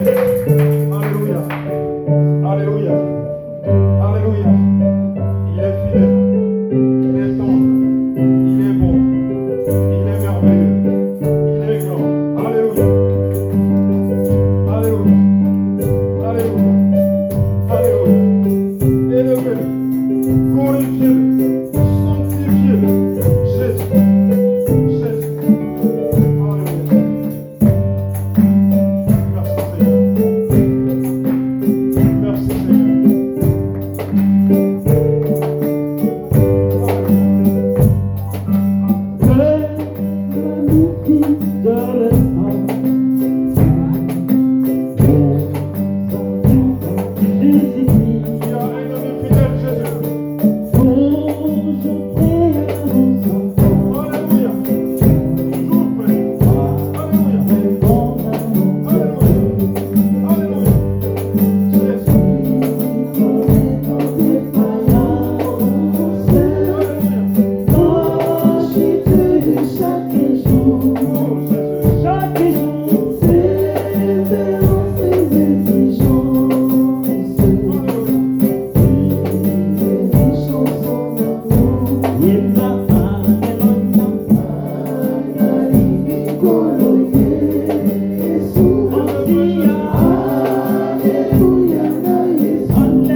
Alléluia. Alléluia. Alléluia. Il est fidèle. Il est tendre. Il est bon. Il est merveilleux. Il est grand. Alléluia. Alléluia. Alléluia. Alléluia. Élevez-le. Glorifiez-le. Sanctifiez-le. Jésus. Jésus. Alléluia. Merci Seigneur. Merci Seigneur. Il y a un ami fidèle, Jésus. Alléluia.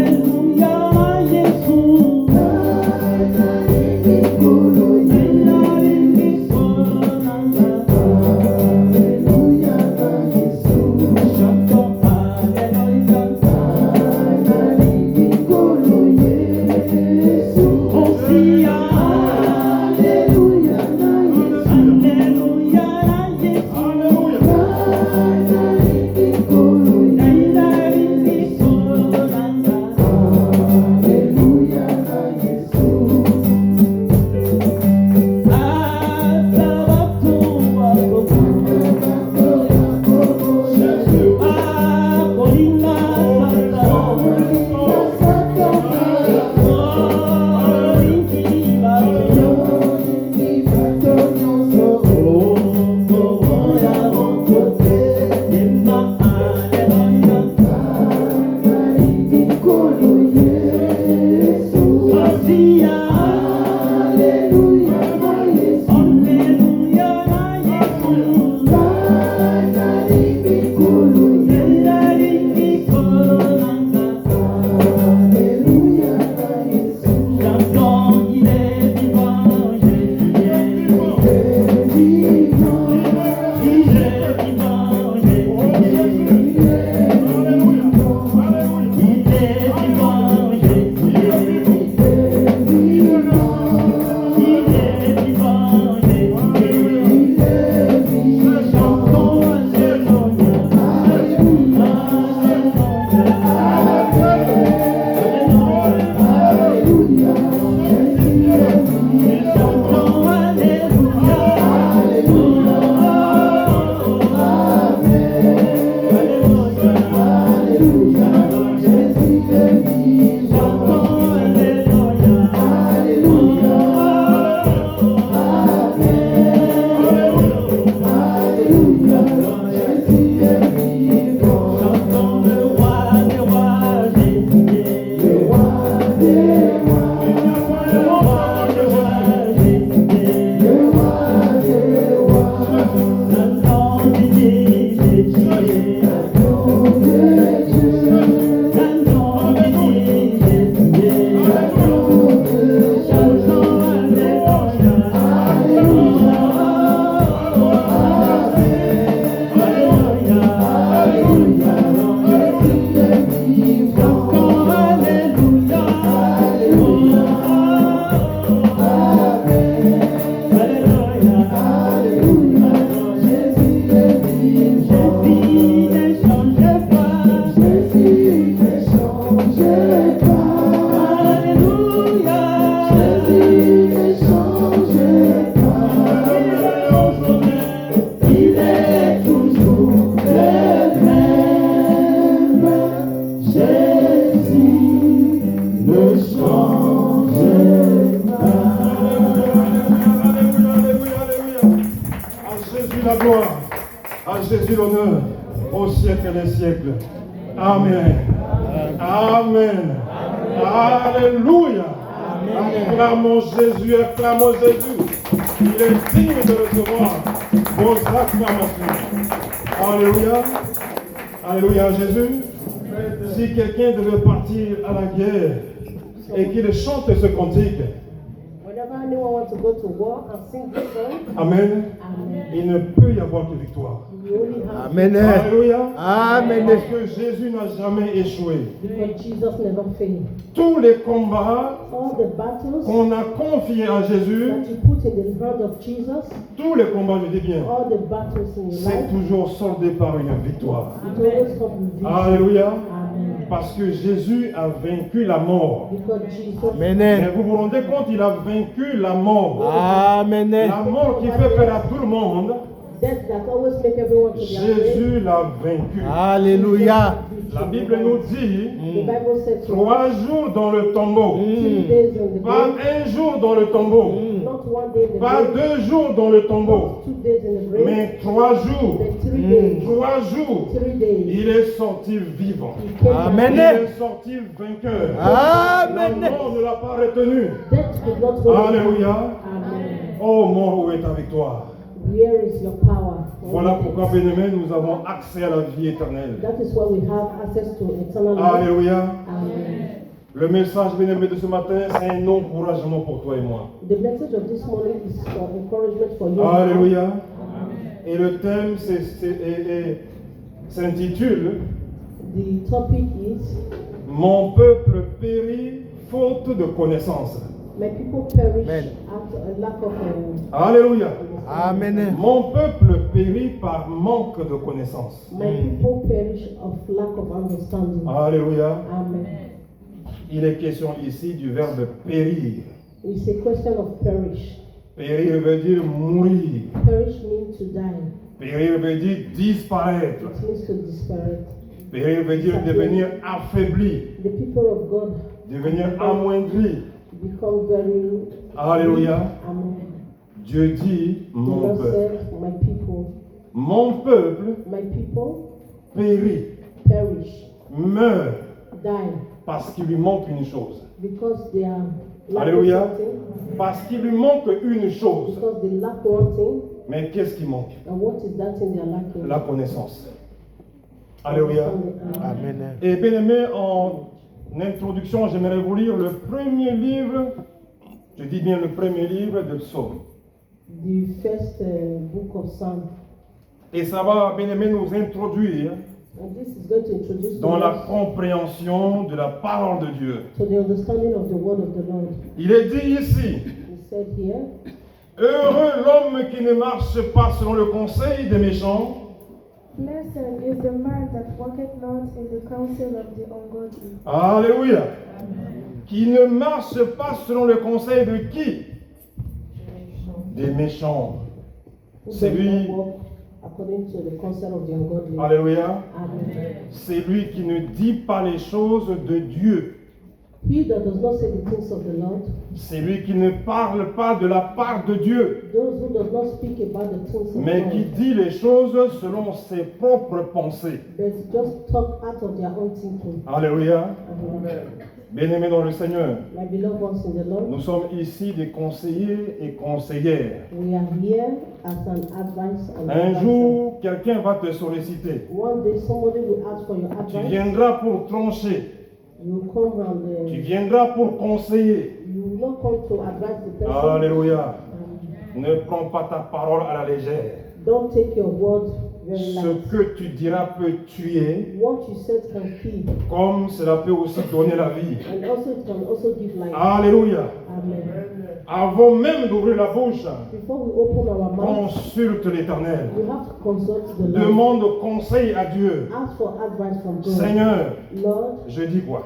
Toujours prêt. Alléluia. Alléluia. Alléluia. Jésus. au siècle des siècles. Amen. Amen. Alléluia. Acclamons Jésus, acclamons Jésus. Il est digne de recevoir vos acclamations. Alléluia. Alléluia Jésus. Si quelqu'un devait partir à la guerre et qu'il chante ce cantique, Amen. Il ne peut y avoir que victoire. Amen. Alléluia. Amen. Parce que Jésus n'a jamais échoué. Tous les combats qu'on a confiés à Jésus, tous les combats, je dis bien, c'est toujours soldé par une victoire. Alléluia. Parce que Jésus a vaincu la mort. Amen. Mais vous vous rendez compte, il a vaincu la mort. Amen. La mort qui fait peur à tout le monde, Jésus l'a vaincu. Alléluia. La Bible nous dit 3 jours dans le tombeau. Pas un jour dans le tombeau. Pas 2 jours dans le tombeau. Mais 3 jours. 3 jours. Il est sorti vivant. Amen. Il est sorti vainqueur. Amen. La mort ne l'a pas retenu. Alléluia. Oh mort, où est ta victoire? Where is your power? Voilà pourquoi, bien-aimés, nous avons accès à la vie éternelle. That is why we have access to eternal life. Alléluia. Amen. Le message, bien-aimé, de ce matin, c'est un encouragement pour toi et moi. The message of this morning is for encouragement for you. Alléluia. Et le thème s'intitule The topic is Mon peuple périt faute de connaissance. My people perish Amen. out of a lack of Alléluia. Amen. Mon peuple périt par manque de connaissance. My people perish of lack of understanding. Alléluia. Amen. Il est question ici du verbe périr. It's a question of perish. Périr veut dire mourir. Perish means to die. Périr veut dire disparaître. It means to disparate. Périr veut dire devenir affaibli, The people of God devenir amoindri. become very. Alléluia. Amen. Dieu dit, The mon Lord peuple. said, my people, Mon people périt, perish, meurt, die, parce qu'il lui manque une chose. because they are lacking Alléluia. something, Parce qu'il lui manque une chose. because they lack one thing, Mais qu'est-ce qui manque? and what is that thing they are lacking? La connaissance. Alléluia. Amen. Et bien aimé, en introduction, j'aimerais vous lire le premier livre, je dis bien le premier livre de Psaume. The first book of Psalms. Et ça va, bien aimé, nous introduire And this is going to introduce dans la us compréhension de la parole de Dieu. to the understanding of the word of the Lord. Il est dit ici, He said here, heureux l'homme qui ne marche pas selon le conseil des méchants, Blessed is the man that walketh not in the counsel of the ungodly, alléluia, qui ne marche pas selon le conseil de qui? Des méchants. who C'est does lui, not walk according to the counsel of the ungodly. alléluia, Amen. c'est lui qui ne dit pas les choses de Dieu. He that does not say the things of the Lord, C'est lui qui ne parle pas de la part de Dieu, those who does not speak about the things of mais qui God, dit les choses selon ses propres pensées. but just talk out of their own thinking. Alléluia. Amen. Bien-aimés dans le Seigneur, My beloved ones in the Lord, nous sommes ici des conseillers et conseillères. we are here as an advice and Un advisor. jour, quelqu'un va te solliciter. One day somebody will ask for your Tu advice. viendras pour trancher. You will come and Tu viendras pour conseiller. you will not come to advise the person. Alléluia. Um, Ne prends pas ta parole à la légère. Don't take your word very Ce light. que tu diras peut tuer, What you said can kill, comme cela peut aussi donner la vie. and also it can also give life. Alléluia. Amen. Avant même d'ouvrir la bouche, Before we open our mouth, consulte l'Éternel. we have to consult the Lord. Demande conseil à Dieu. Ask for advice from God. Seigneur, Lord, je dis quoi?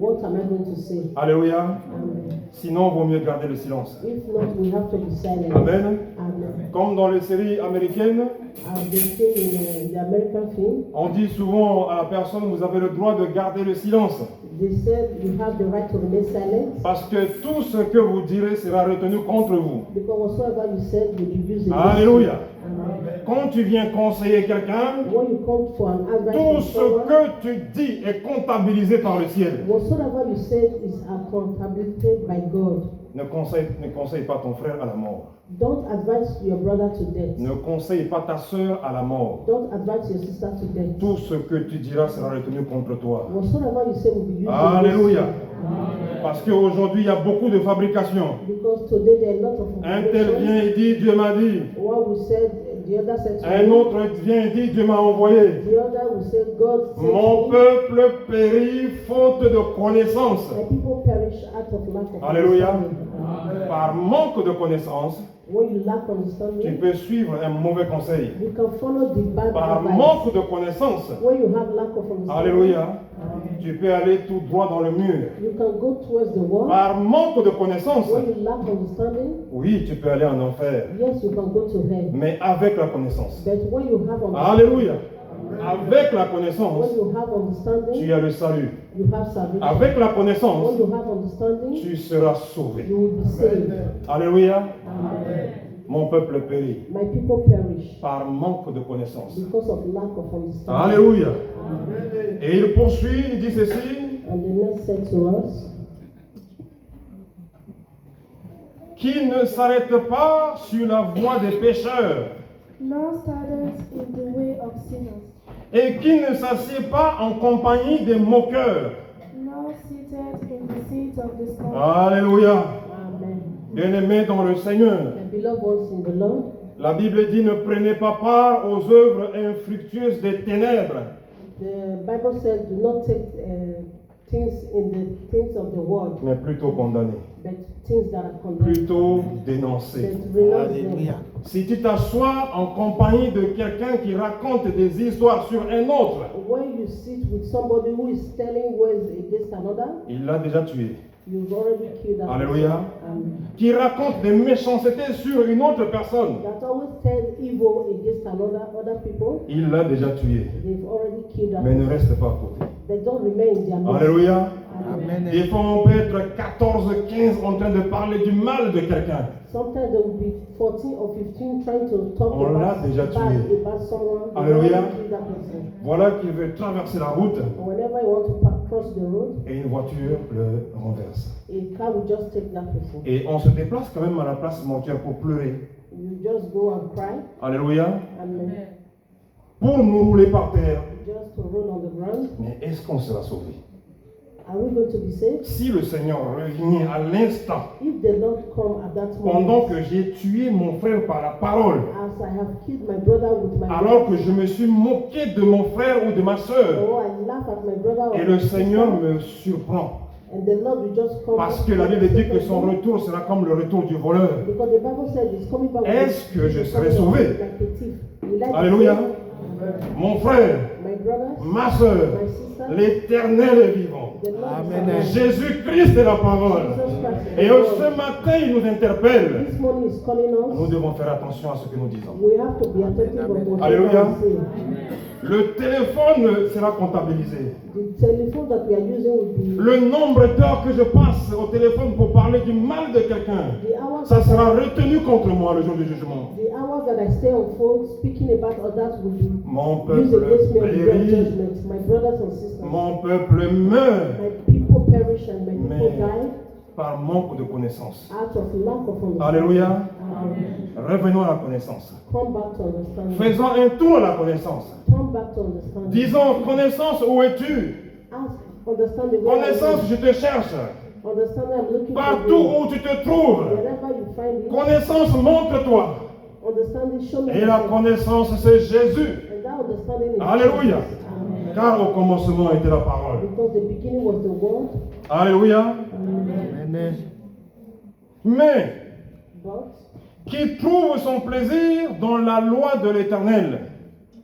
what am I going to say? Alléluia. Amen. Sinon, il vaut mieux garder le silence. If not, we have to be silent. Amen. Amen. Comme dans les séries américaines, I've been saying in the American film, on dit souvent à la personne, vous avez le droit de garder le silence. they said you have the right to remain silent Parce que tout ce que vous direz sera retenu contre vous. because whatsoever you said will be used against you. Alléluia. Amen. Quand tu viens conseiller quelqu'un, When you come for an advice tout from ce someone, que tu dis est comptabilisé par le ciel. whatsoever you say is accountability by God. Ne conseille pas ton frère à la mort. Don't advise your brother to death. Ne conseille pas ta soeur à la mort. Don't advise your sister to death. Tout ce que tu diras sera retenu contre toi. Whatsoever you say will be used Alléluia. against you. Parce qu'aujourd'hui, il y a beaucoup de fabrication. Because today there are a lot of Un tel vient et dit, Dieu m'a dit. One will say, the other said to Un me. autre vient et dit, Dieu m'a envoyé. The other will say, God sent Mon me. peuple périt faute de connaissance. My people perish out of lack of Alléluia. understanding. Par manque de connaissance, When you lack tu understanding, peux suivre un mauvais conseil. you can follow the bad Par advice. manque de connaissance, When you have lack of understanding, alléluia, tu peux aller tout droit dans le mur. you can go towards the wall. Par manque de connaissance, When you lack understanding, oui, tu peux aller en enfer. yes, you can go to hell. Mais avec la connaissance. But when you have understanding, Alléluia. Avec la when connaissance, you have tu understanding, as le salut. you have salvation. Avec la When connaissance, you have understanding, tu seras sauvé. you will be saved. Alléluia. Amen. Mon peuple périt My people perish par manque de connaissance. because of lack of understanding. Alléluia. Et il poursuit, il dit ceci, And the next said to us, qui ne s'arrête pas sur la voie des pécheurs Nor standeth in the way of sinners, et qui ne s'assied pas en compagnie des moqueurs. nor seated in the seat of the scornful. Alléluia. Amen. Bien-aimés dans le Seigneur, My beloved ones in the Lord, la Bible dit ne prenez pas part aux œuvres infructueuses des ténèbres, the Bible says, do not take things in the things of the world, mais plutôt condamnés, but things that are condemned. plutôt dénoncés. But renounce Alléluia. them. Si tu t'assois en compagnie de quelqu'un qui raconte des histoires sur un autre, When you sit with somebody who is telling words against another, il l'a déjà tué. you've already killed that Alléluia. person. Amen. Qui raconte des méchancetés sur une autre personne, That always tell evil against other people, il l'a déjà tué. they've already killed that Mais ne person. reste pas à côté. They don't remain in their midst. Alléluia. Amen. Amen. Des fois, on peut être 14, 15 en train de parler du mal de quelqu'un. Sometimes there will be 14 or 15 trying to talk On l'a about, déjà tué. about someone. They Alléluia. already killed that person. Voilà qu'il veut traverser la route And whenever you want to cross the road, et une voiture le renverse. a car will just take that person. Et on se déplace quand même à la place mortuaire pour pleurer. You just go and cry, Alléluia. and Pour nous rouler par terre. just to roll on the ground. Mais est-ce qu'on sera sauvé? Are we going to be saved? Si le Seigneur revient à l'instant, If the Lord come at that pendant moment, que j'ai tué mon frère par la parole, as I have killed my brother with my alors que je me suis moqué de mon frère ou de ma soeur, or I laugh at my brother et or le my Seigneur sister, me surprend, and the Lord will just come. parce que la Bible dit que son retour sera comme le retour du voleur. Because the Bible says it's coming back. Est-ce que je serai sauvé? Like a thief. Will I be Alléluia. saved? Mon frère, My brothers, ma soeur, my sister, l'Éternel est vivant. the Lord Amen. is Jésus-Christ est la parole. Jesus Christ is Et the Lord. ce matin, il nous interpelle. This morning is calling Nous us. devons faire attention à ce que nous disons. We have to be attentive of what Alléluia. we say. Le téléphone sera comptabilisé. The telephone that we are using will be Le nombre d'heures que je passe au téléphone pour parler du mal de quelqu'un, the hours. ça sera retenu contre moi le jour du jugement. The hours that I stay on phone speaking about others will be Mon used peuple against me on the day of périt, judgment. My brothers and sisters, mon peuple meurt my people perish and my people Mais- die par manque de connaissance. out of lack of understanding. Alléluia. Amen. Revenons à la connaissance. Come back to understanding. Faisons un tour à la connaissance. Come back to understanding. Disons, connaissance, où es-tu? Ask understanding. Where are Connaissance, you? je te cherche. Understanding, I'm looking Partout for you. où tu te trouves. Wherever you find it, Connaissance, montre-toi. understanding, show me. Et la yourself. connaissance, c'est Jésus. And that understanding is Alléluia. Jesus. Amen. Car au commencement était la parole. Because the beginning was the word, Alléluia. Amen. Mais but qui trouve son plaisir dans la loi de l'Éternel.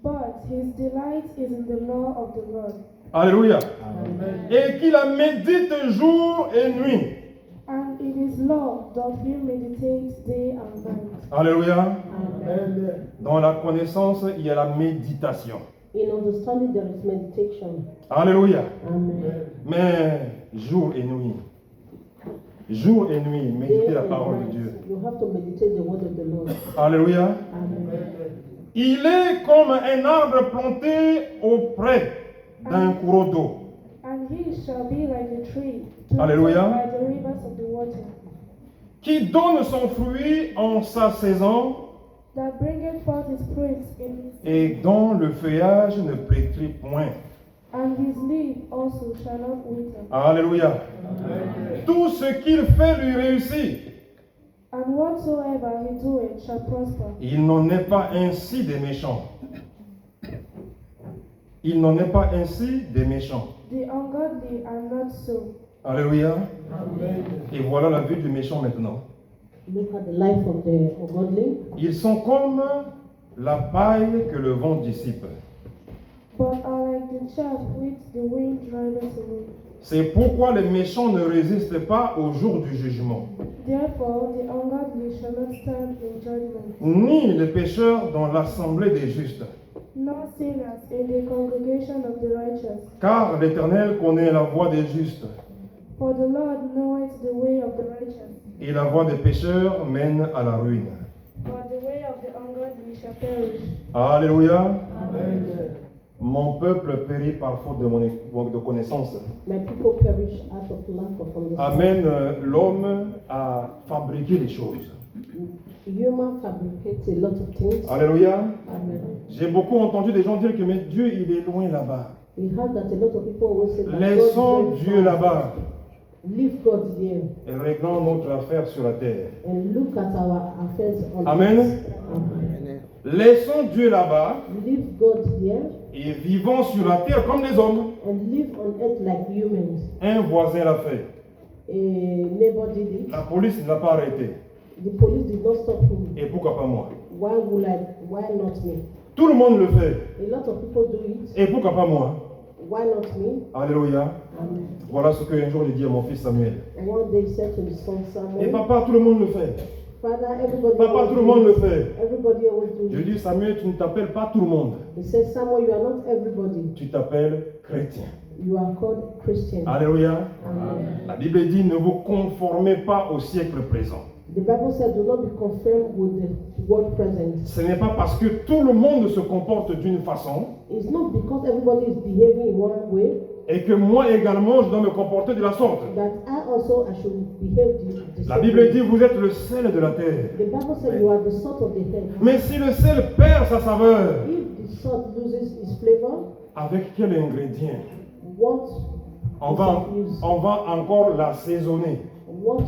But his delight is in the law of the Lord, Alléluia. Et qui la médite jour et nuit. and in his law doth he meditate day and night. Alléluia. Amen. Dans la connaissance, il y a la méditation. In understanding there is meditation. Alléluia. Amen. Mais jour et nuit. Jour et nuit, day méditez la and parole de night. Dieu. You have to meditate the word of the Lord. Alléluia. Amen. Il est comme un arbre planté auprès d'un courant d'eau. And he shall be like a tree planted Alléluia. by the rivers of the water, Qui donne son fruit en sa saison that bringeth forth his fruits in his et season, dont le feuillage ne flétrit point. and his leaf also shall not wither. Alléluia. Tout ce qu'il fait lui réussit. And whatsoever he doeth shall prosper. Il n'en est pas ainsi des méchants. Il n'en est pas ainsi des méchants. The ungodly are not so. Alléluia. Et voilà la vue du méchant maintenant. Look at the life of the ungodly. Ils sont comme la paille que le vent dissipe. But are like the chaff which the wind driveth away. C'est pourquoi les méchants ne résistent pas au jour du jugement, Therefore the ungodly shall not stand in judgment, ni les pécheurs dans l'assemblée des justes. nor sinners in the congregation of the righteous. Car l'Éternel connaît la voie des justes, For the Lord knoweth the way of the righteous, et la voie des pécheurs mène à la ruine. but the way of the ungodly shall perish. Alléluia. Mon peuple périt par faute de manque de connaissance. My people perish out of lack of understanding. Amène l'homme à fabriquer les choses. Human fabricates a lot of things. Alléluia. Amen. J'ai beaucoup entendu des gens dire que mais Dieu il est loin là-bas. We heard that a lot of people always say that Laissons God is Dieu very far. là-bas Leave God here et réglons notre affaire sur la terre. and look at our affairs on Amen. earth. Amen. Laissons Dieu là-bas Leave God here et vivons sur la terre comme des hommes. and live on earth like humans. Un voisin l'a fait. A neighbor did it. La police ne l'a pas arrêté. The police did not stop him. Et pourquoi pas moi? Why not me? Tout le monde le fait. A lot of people do it. Et pourquoi pas moi? Why not me? Alléluia. Amen. Voilà ce qu'un jour j'ai dit à mon fils Samuel. And one day he said to his son Et Samuel, papa, tout le monde le fait. Father, everybody Papa, always tout le monde do le it. fait. Everybody always do Je it. dis Samuel, tu ne t'appelles pas tout le monde. He said, Samuel, you are not everybody. Tu t'appelles chrétien. You are called Christian. Alléluia. Amen. La Bible dit ne vous conformez pas au siècle présent. The Bible said, do not be conformed with the world present. Ce n'est pas parce que tout le monde se comporte d'une façon It's not because everybody is behaving in one way et que moi également je dois me comporter de la sorte. that I should behave the La same Bible way. dit vous êtes le sel de la terre. The Bible said you are the salt of the earth. Mais si le sel perd sa saveur, If the salt loses its flavor, avec quel ingrédient what on va encore l'assaisonner? what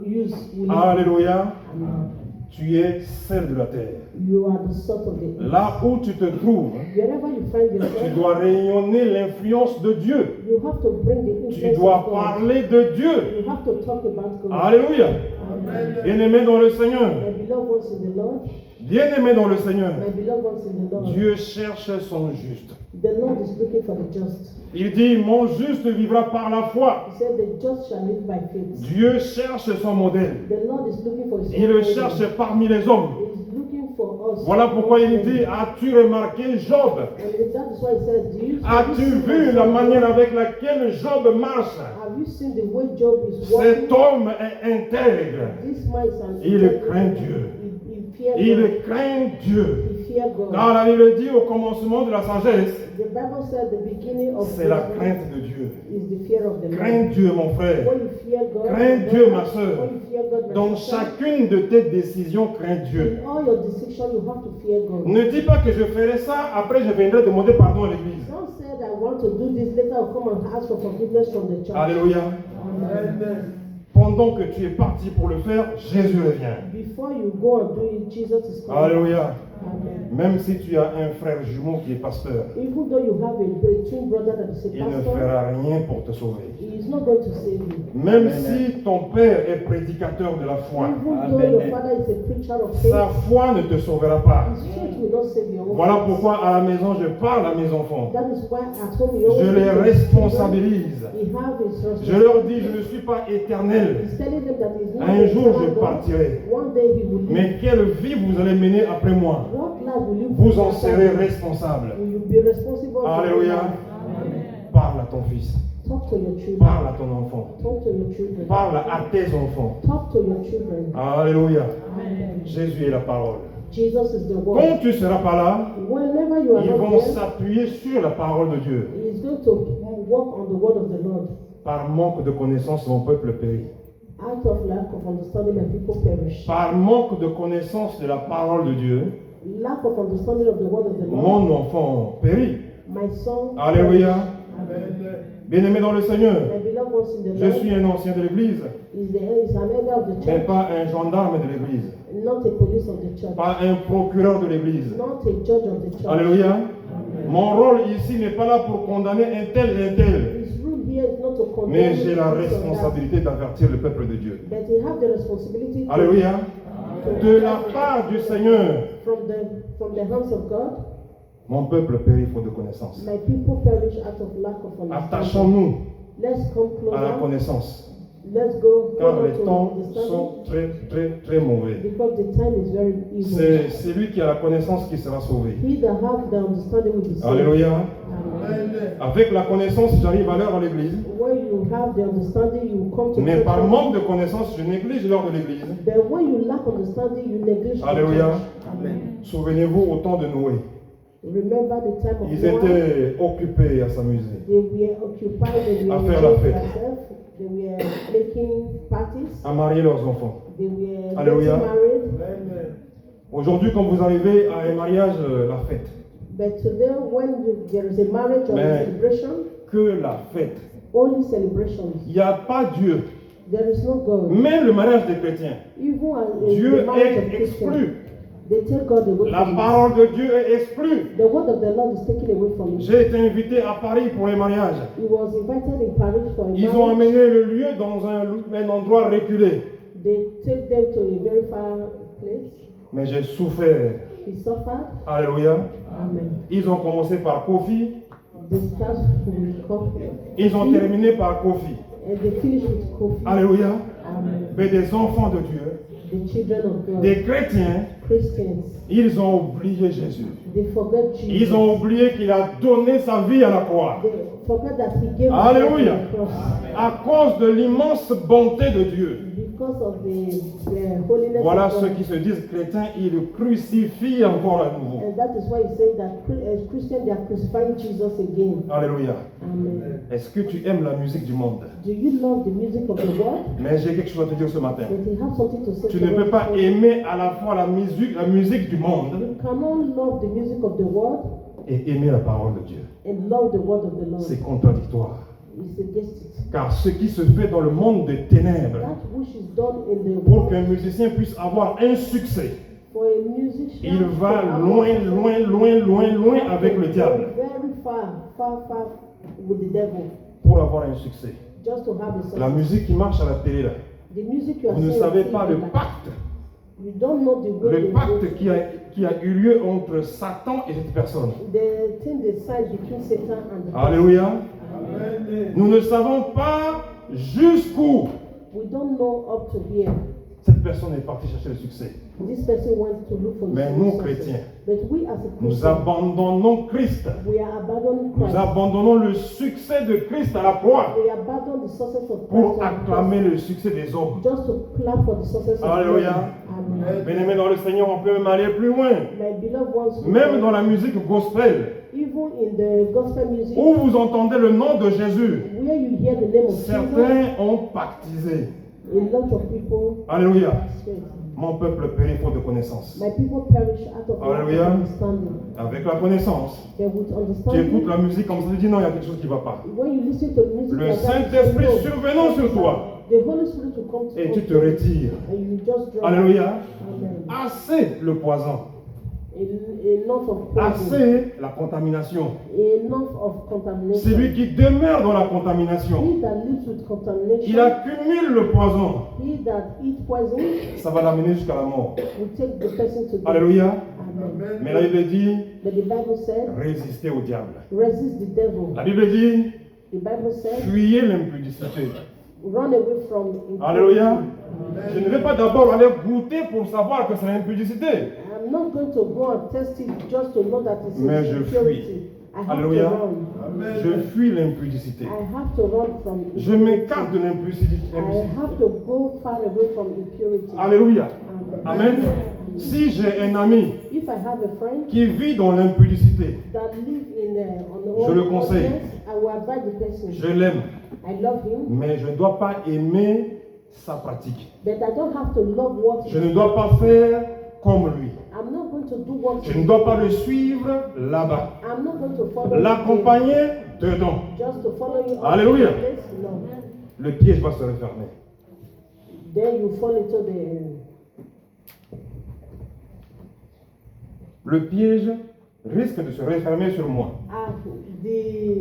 use will Alléluia. Amen. Tu es sel de la terre. You are the salt of the earth. Là où tu te trouves, Wherever you find tu yourself, dois rayonner l'influence de Dieu. you have to bring the Tu influence dois of God. parler de Dieu. You have to talk about God. Alléluia. Amen. Bien-aimé dans le Seigneur. My beloved ones in the Lord, Bien-aimé dans le Seigneur. my beloved ones in the Lord, Dieu cherche son juste. the Lord is looking for the just. Il dit, mon juste vivra par la foi. He said, the just shall live by faith. Dieu cherche son modèle. The Lord is looking for his Il le own cherche model. parmi les hommes. He is looking for us. Voilà pourquoi il dit, as-tu remarqué Job? And that is why he said, As-tu vu la manière avec laquelle Job marche? Have you seen the way Job is Cet walking? homme est intègre. This man is an Il craint Dieu. He fear Il God. craint Dieu. He fear God. Car la Bible dit au commencement de la sagesse, The Bible said the beginning of c'est la wisdom crainte de Dieu. is the fear of the Lord. Crains Dieu, mon frère. When you fear God, Crains my Dieu, brother, ma sœur. when you fear God, my Dans sister, chacune de tes décisions, crains Dieu. in all your decisions, you have to fear God. Ne dis pas que je ferai ça, après je viendrai demander pardon à l'église. Don't say that I want to do this, later I'll come and ask for forgiveness from the church. Alléluia. Amen. Pendant que tu es parti pour le faire, Jésus revient. Before you go and do it, Jesus is coming. Alléluia. Amen. Même si tu as un frère jumeau qui est pasteur, Even though you have a twin brother that is a il ne pastor, fera rien pour te sauver. he is not going to save you. Même si ton père est prédicateur de la foi, Even though your father is a preacher of faith, sa foi ne te sauvera pas. his faith will not save your own Voilà faith. pourquoi à la maison je parle à mes enfants. That is why at home he always Je les speaks to his children. responsabilise. He have his Je leur dis, je ne suis pas éternel. He's telling them that he's not Un a jour, je eternal God. partirai. One day he will leave. Mais quelle vie vous allez mener après moi? What life will you Vous en after serez him? responsable. Will you be responsible for your Alléluia. life? Amen. Parle à ton fils. Talk Talk to your children. Parle à ton enfant. Talk to your children. Parle à tes enfants. Talk to your children. Alléluia. Amen. Jésus est la parole. Jesus is the Quand word. tu ne seras pas là, Whenever you are ils not vont there, s'appuyer sur la parole de Dieu. he is going to walk on the word of the Lord. Par manque de connaissance, mon peuple périt. Out of lack of understanding, my people perish. Par manque de connaissance de la parole de Dieu, Lack of understanding of the word of the Lord. mon enfant périt. My son. Alléluia. Amen. Bien-aimé dans le Seigneur, My beloved ones in the je Lord suis un ancien de l'Église, is an elder of the mais church, pas un gendarme de l'Église, not a police of the church, pas un procureur de l'Église. not a judge of the church. Alléluia. Mon rôle ici n'est pas là pour condamner un tel et un tel, His rule here is not to condemn. mais j'ai la this or that, responsabilité d'avertir le peuple de Dieu. but he have the responsibility to- Alléluia. De la part du Seigneur, from the hands of God. mon peuple périt faute de connaissance. My people perish out of lack of understanding. Attachons-nous Let's come à la closer. connaissance, Let's go car closer les to temps understanding, sont très, très, très mauvais. because the time is very evil. C'est celui qui a la connaissance qui sera sauvé. He that have the understanding will be saved. Alléluia. Amen. Avec la connaissance, j'arrive à l'heure à l'église, When you have the understanding, you will come to mais church. par manque de connaissance, je néglige l'heure de l'église. But when you lack understanding, you neglect the Alléluia. church. Amen. Souvenez-vous au temps de Noé, Remember the time of ils Noah. étaient occupés à s'amuser. They were occupied, they were À faire la enjoying fête. themselves, they were making parties, À marier leurs enfants. they were Alléluia. getting married. Aujourd'hui, quand vous arrivez à un mariage, la fête. But today, when there is a marriage or a Mais- celebration, Que la fête. only celebrations. Il n'y a pas Dieu. There is no God. Même le mariage des chrétiens, Even Dieu the marriage of est Christians, exclu. they take God away La from us. parole de Dieu est exclue. The word of the Lord is taken away from us. J'ai été invité à Paris pour les mariages. He was invited in Paris for a Ils ont marriage. amené le lieu dans un endroit reculé. They take them to a very far place. Mais j'ai souffert. He suffered. Alléluia. Amen. Ils ont commencé par Kofi. They start with coffee. Ils ont terminé par Kofi. And they finish with coffee. Alléluia. Amen. Mais des enfants de Dieu, The children of God, des chrétiens, Christians, ils ont oublié Jésus. they forget Jesus. Ils ont oublié qu'il a donné sa vie à la croix. They forget that He gave Alléluia. His life on the cross À cause de l'immense bonté de Dieu. because of the holiness Voilà of ceux God. qui se disent chrétiens, ils le crucifient encore à nouveau. And that is why He said that as Christians they are crucifying Jesus again. Alléluia. Amen. Est-ce que tu aimes la musique du monde? Do you love the music of the world? Mais j'ai quelque chose à te dire ce matin. But you have something to say Tu to ne peux us. pas aimer à la fois la musique du monde You cannot love the music of the world et aimer la parole de Dieu. and love the word of the Lord. C'est contradictoire. It's against it. Car ce qui se fait dans le monde des ténèbres, That which is done in the pour world qu'un musicien puisse avoir un succès, for a musician, il va loin avec le diable very far with the devil, pour avoir un succès. just to have a success. La musique qui marche à la télé, là, The music you are vous ne saying savez is pas le like- pacte. You don't know the way Le they pacte go. qui a eu lieu entre Satan et cette personne. The thing they signed between Satan and the Alléluia. Amen. Nous ne savons pas jusqu'où We don't know up to here. cette personne est partie chercher le succès. This person wants to look for Mais the nous, success. chrétiens, But we as a Nous Christian, abandonnons Christ. we are abandoning Nous Christ. abandonnons le succès de Christ à la croix We abandon the success of Christ pour on the acclamer cross, le succès des hommes. just to clap for the success of Alléluia. God. Amen. Bien-aimés dans le Seigneur, on peut même aller plus loin. My beloved ones, Même dans la musique gospel, even in the gospel music, où vous entendez le nom de Jésus, where you hear the name of Jesus, certains ont pactisé. a lot of people Alléluia. straight. Mon peuple périt faute de connaissance. My people perish out of lack of Alléluia. understanding. Avec la connaissance, They would tu understand. écoutes la musique comme ça, tu dis non, il y a quelque chose qui ne va pas. When you listen to music, Le like that, Saint-Esprit you know, survenant sur toi, the Holy Spirit will come to et tu te retires. and you just drop. Alléluia. Amen. Assez le poison. Enough of poison. Assez la contamination. Enough of contamination. Celui qui demeure dans la contamination, He that lives with contamination. il accumule le poison. He that eats poison Ça va l'amener jusqu'à la mort. will take the person to death. Alléluia. Amen. Mais la Bible dit, But the Bible said, résistez au diable. resist the devil. La Bible dit, The Bible said, fuyez l'impudicité. run away from impurity. Alléluia. Je ne vais pas d'abord aller goûter pour savoir que c'est l'impudicité. I'm not going to go and test it just to know that it's Mais je impurity. I have Alléluia. to run. Je fuis l'impudicité. I have to run from Je impurity. m'écarte de l'impudicité. I have to go far away from impurity. Alléluia. Amen. Amen. Si j'ai un ami If I have a friend qui vit dans l'impudicité, that live on the Je le conseille. I will advise the person. je l'aime, I love him, mais je ne dois pas aimer sa pratique. but I don't have to love what Je ne dois pas faire comme lui. I'm not going to do what Je ne dois pas le suivre là-bas. I'm not going to follow L'accompagner dedans. just to follow you. Alléluia. No. Le piège va se refermer. Then you fall into the Le piège risque de se refermer sur moi. the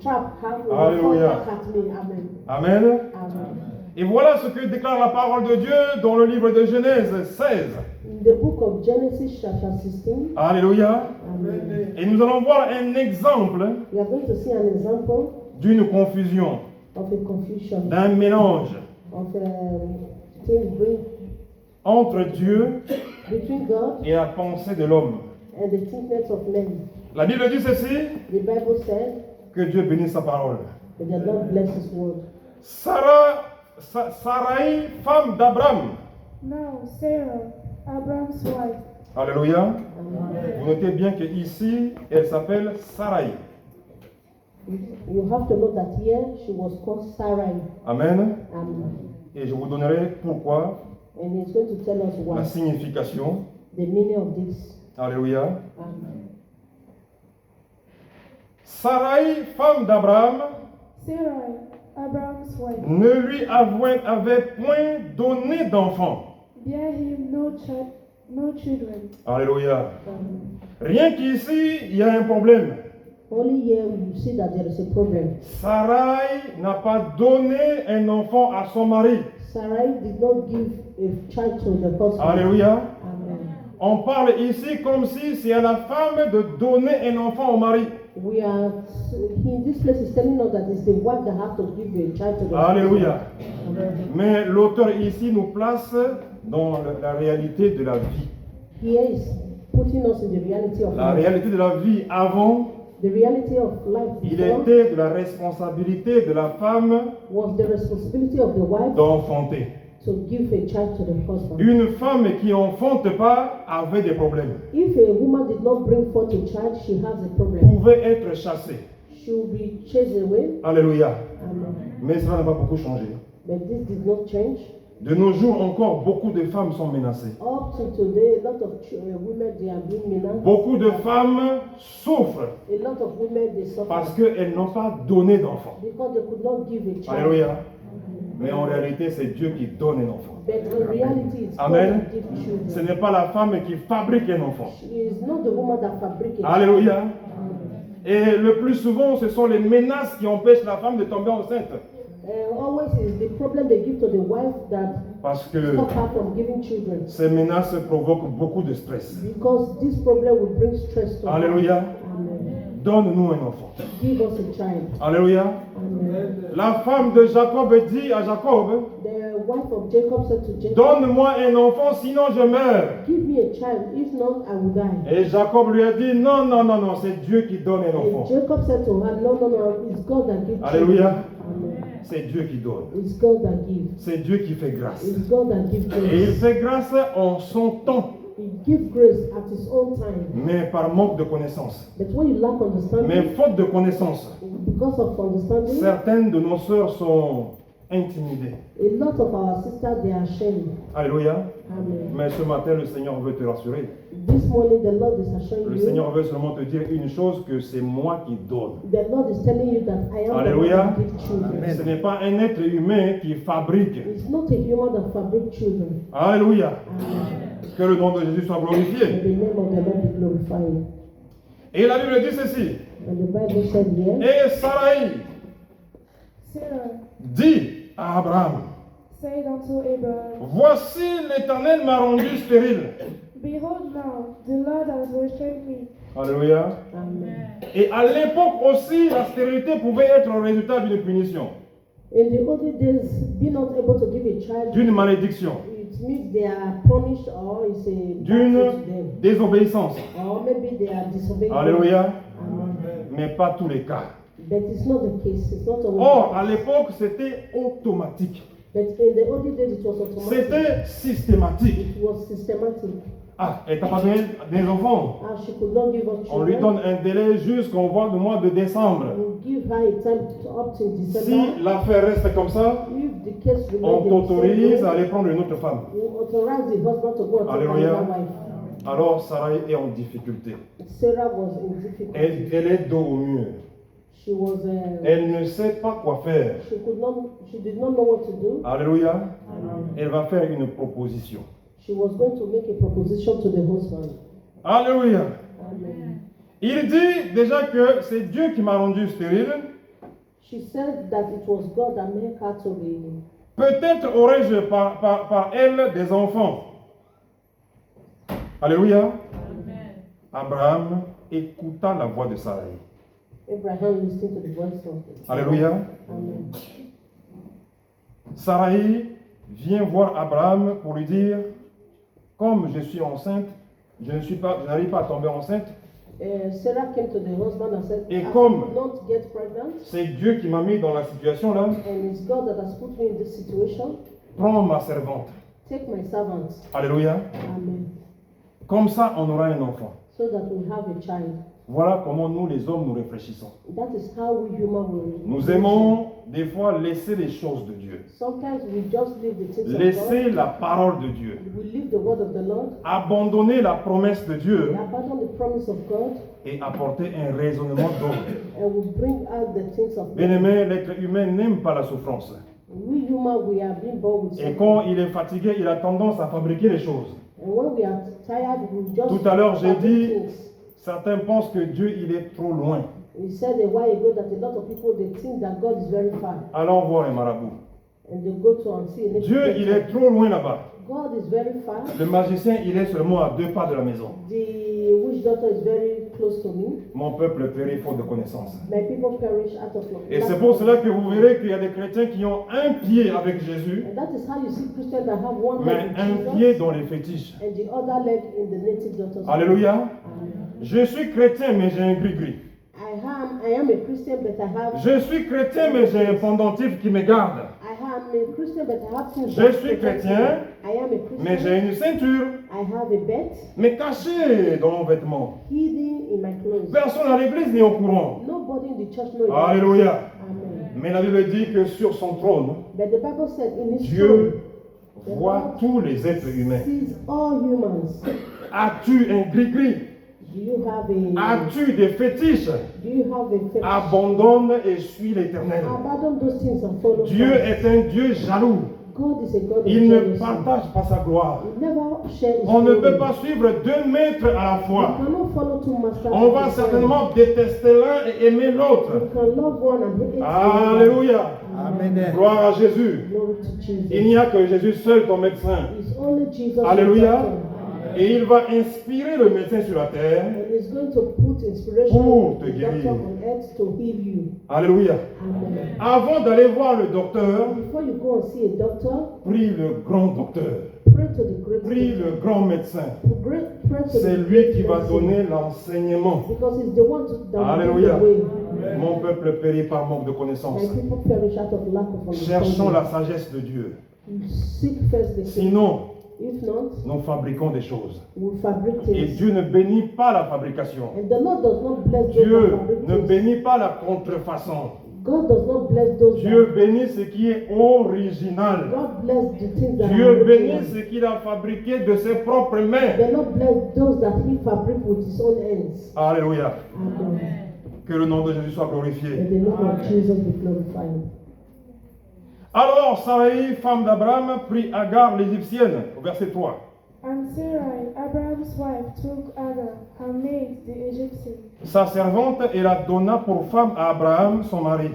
trap have to Hallelujah. fall back at me. Amen. Amen. Amen. Et voilà ce que déclare la parole de Dieu dans le livre de Genèse 16. In the book of Genesis chapter 16. Alléluia. Amen. Et nous allons voir un exemple We are going to see an example d'une confusion, of a confusion d'un mélange of things bring entre Dieu between God et la pensée de l'homme. and the thinkness of men. La Bible dit ceci, The Bible said que Dieu bénisse sa parole. that the Lord bless His word. Sarai, femme d'Abraham. Now Sarah, Abraham's wife, Alléluia. Amen. Vous notez bien qu'ici, elle s'appelle Sarai. You have to know that here she was called Sarai. Amen. Amen. Et je vous donnerai pourquoi, And He's going to tell us la why, signification. the meaning of this. Alléluia. Amen. Sarai, femme d'Abraham, Sarah, Abraham's wife, ne lui avait point donné d'enfant. bear him no children. Alléluia. Amen. Rien qu'ici, il y a un problème. Only here you see that there is a problem. Sarai n'a pas donné un enfant à son mari. Sarai did not give a child to the husband. Alléluia. Amen. On parle ici comme si c'est à la femme de donner un enfant au mari. We are in this place is telling us that it's the wife that have to give a child to the Alléluia. husband. Amen. Mais l'auteur ici nous place dans la réalité de la vie. Here is putting us in the reality of La life. réalité de la vie avant, The reality of life il before était de la responsabilité de la femme was the responsibility of the wife d'enfanter. to give a child to the husband. Une femme qui enfante pas avait des problèmes. If a woman did not bring forth a child, she has a problem. Pouvait être chassée. She will be chased away. Alléluia. Amen. Mais cela n'a pas beaucoup changé. But this did not change. De nos jours encore, beaucoup de femmes sont menacées. Up to today, a lot of women they are being menaced. Beaucoup de femmes souffrent A lot of women they suffer parce qu'elles n'ont pas donné d'enfant. because they could not give a child. Alléluia. Mais en réalité, c'est Dieu qui donne un enfant. But in reality, it's God Amen. that gives Ce children. n'est pas la femme qui fabrique un enfant. She is not the woman that fabricates. Alléluia. Et le plus souvent, ce sont les menaces qui empêchent la femme de tomber enceinte. Always is the problem they give to the wife that Parce que stop her from giving children. ces menaces provoquent beaucoup de stress. Because this problem will bring stress to her. Alléluia. Amen. Donne-nous un enfant. Give us a child. Alléluia. Amen. La femme de Jacob dit à Jacob, The wife of Jacob said to Jacob, donne-moi un enfant, sinon je meurs. give me a child, if not, I will die. Et Jacob lui a dit, non, non, non, non, c'est Dieu qui donne un And enfant. Jacob said to her, no, no, no, it's God that gives Alléluia. children. Amen. C'est Dieu qui donne. It's God that gives. C'est Dieu qui fait grâce. It's God that gives Et il grace. fait grâce en son temps, He gives grace at His own time. mais par manque de connaissance. But when you lack Mais understanding, faute de connaissance, because of understanding, certaines de nos sœurs sont intimidées. a lot of our sisters, they are ashamed. Alléluia. Amen. Mais ce matin, le Seigneur veut te rassurer. This morning, the Lord is assuring Le you, Seigneur veut seulement te dire une chose, que c'est moi qui donne. the Lord is telling you that I am Alléluia. the one that gives children. Ce n'est pas un être humain qui fabrique. It's not a human that fabrics children. Alléluia. Amen. Que le nom de Jésus soit And glorifié. the name of the Lord be glorified. Et la Bible dit ceci. And the Bible said here, Et Sarai Sarah dit à Abraham, said unto Abraham, voici l'Éternel m'a rendu stérile. behold now, the Lord has restrained me. Alléluia. Amen. Et à l'époque aussi, la stérilité pouvait être le résultat d'une punition, In the olden days, being not able to give a child, d'une malédiction, it means they are punished or it's a d'une bad thing to them. désobéissance. Or maybe they are disobeying. Alléluia. Amen. mais pas tous les cas. But it's not the case. It's not always. Or, à l'époque, c'était automatique. But in the olden days, it was automatic. C'était systématique. It was systematic. Ah, elle t'a pas donné des enfants. She could not give us On lui children. donne un délai jusqu'au mois de décembre. We give her a time up to December. Si l'affaire reste comme ça, If the case on remains the t'autorise same à way, aller prendre une autre femme. we authorize the husband to go and take Alléluia. another wife. Alors Sarah est en difficulté. Sarah was in difficulty. Elle est dos au mur. She was. Elle ne sait pas quoi faire. She did not know what to do. Alléluia. Elle va faire une proposition. She was going to make a proposition to the husband. Alléluia. Amen. Il dit déjà que c'est Dieu qui m'a rendu stérile. She said that it was God that made her to be. Peut-être aurais-je par elle des enfants. Alléluia. Abraham écouta la voix de Sarai. Abraham listened to the voice of God. Alléluia. Amen. Sarai vient voir Abraham pour lui dire, comme je suis enceinte, je n'arrive pas à tomber enceinte, Sarah came to the husband and said, Et I comme- could not get pregnant, c'est Dieu qui m'a mis dans la situation là, and it's God that has put me in this situation. prends ma servante. Take my servant. Alléluia. Amen. Comme ça, on aura un enfant. So that we have a child. Voilà comment nous, les hommes, nous réfléchissons. That is how we human will. Nous aimons des fois laisser les choses de Dieu, Sometimes we just leave the things of laisser God. la parole de Dieu, We leave the word of the Lord. abandonner la promesse de Dieu We abandon the promise of God, et apporter un raisonnement d'ordre. and we bring out the things of God. Bien-aimé, l'être humain n'aime pas la souffrance. We human, we are being born with Et something. quand il est fatigué, il a tendance à fabriquer les choses. And when we are tired, we just Tout à l'heure, j'ai fabric dit, things. certains pensent que Dieu, il est trop loin. We said a while ago that a lot of people they think that God is very far, Allons voir un marabout. and they go to and see a native Dieu, il doctor. est trop loin là-bas. God is very far. Le magicien, il est seulement à 2 pas de la maison. The witch doctor is very close to me. Mon peuple périt faute de connaissance. My people perish out of lack. Et c'est pour cela que vous verrez qu'il y a des chrétiens qui ont un pied avec Jésus, And that is how you see Christians that have one mais leg un in pied Jesus dans les fétiches. and the other leg in the native doctor's. Alléluia. Amen. Je suis chrétien, mais j'ai un gris-gris. I am a Christian, but I have. Je suis chrétien, mais j'ai un pendentif qui me garde. I am a Christian, but I have things. Je that suis protect chrétien, me. I am a Christian. Mais j'ai une ceinture, I have a bed mais cachée dans mon vêtement. hidden in my clothes. Personne à l'église n'est au courant. Nobody in the church knows. Alléluia. Amen. Mais la Bible dit que sur son trône, But the Bible said in His Dieu throne, voit tous les êtres humains. sees all humans. As-tu un gris-gris? Do you have a? As-tu des fétiches? Do you have a fetish? Abandonne et suis l'Éternel. Abandon those things and follow Dieu Christ. est un Dieu jaloux. God is a God of Il ne jealousy. partage pas sa gloire. He never share His On ne glory. peut pas suivre 2 maîtres à la fois. You cannot follow two masters. On at va the time. certainement détester l'un et aimer l'autre. You can love one and hate the other. Alléluia. Amen. Gloire à Jésus. Glory to Jesus. Il n'y a que Jésus seul ton médecin. It's only Jesus. Alléluia. the doctor. Et il va inspirer le médecin sur la terre. And He's going to put inspiration Pour in te the guérir. doctor on earth to heal you. Alléluia. Amen. Avant d'aller voir le docteur, Before you go and see a doctor, prie le grand docteur. pray to the great Prie doctor. le grand médecin. Pray to C'est the lui great qui va medicine. donner l'enseignement. Because He's the one that will Alléluia. give the way. Mon peuple périt par manque de connaissance. My people perish out of lack of Cherchons understanding. la sagesse de Dieu. Seek first the kingdom. Sinon, If not, nous fabriquons des choses. we fabric Et things. Dieu ne bénit pas la fabrication. And the Lord does not bless those Dieu that fabric ne things. bénit pas la contrefaçon. God does not bless those Dieu that. bénit ce qui est original. God bless the things that Dieu are bénit original. ce qu'il a fabriqué de ses propres mains. The Lord bless those that He fabric with His own hands. Alléluia. Amen. Que le nom de Jésus soit And glorifié. the name of Jesus be glorified. Alors Sarai, femme d'Abraham, prit Agar l'Égyptienne, au verset 3. And Sarai, Abraham's wife, took Agar, her maid, the Egyptian, Sa servante, et la donna pour femme à Abraham, son mari.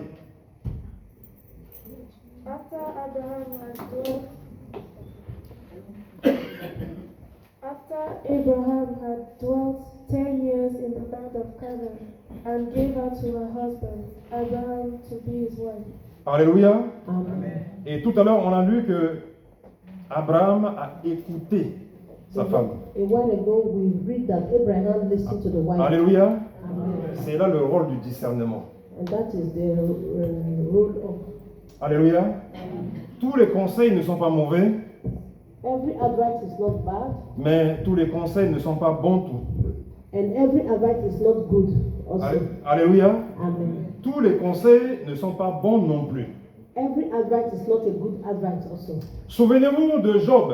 after Abraham had dwelt 10 years in the land of Canaan, and gave her to her husband, Abraham, to be his wife. Alléluia. Amen. Et tout à l'heure, on a lu que Abraham a écouté sa femme. A while ago, we read that Abraham listened to the wife. Alléluia. C'est là le rôle du discernement. And that is the rule of. Alléluia. Tous les conseils ne sont pas mauvais, Every advice is not bad, mais tous les conseils ne sont pas bons tous. and every advice is not good also. Alléluia. Amen. Tous les conseils ne sont pas bons non plus. Every advice is not a good advice also. Souvenez-vous de Job.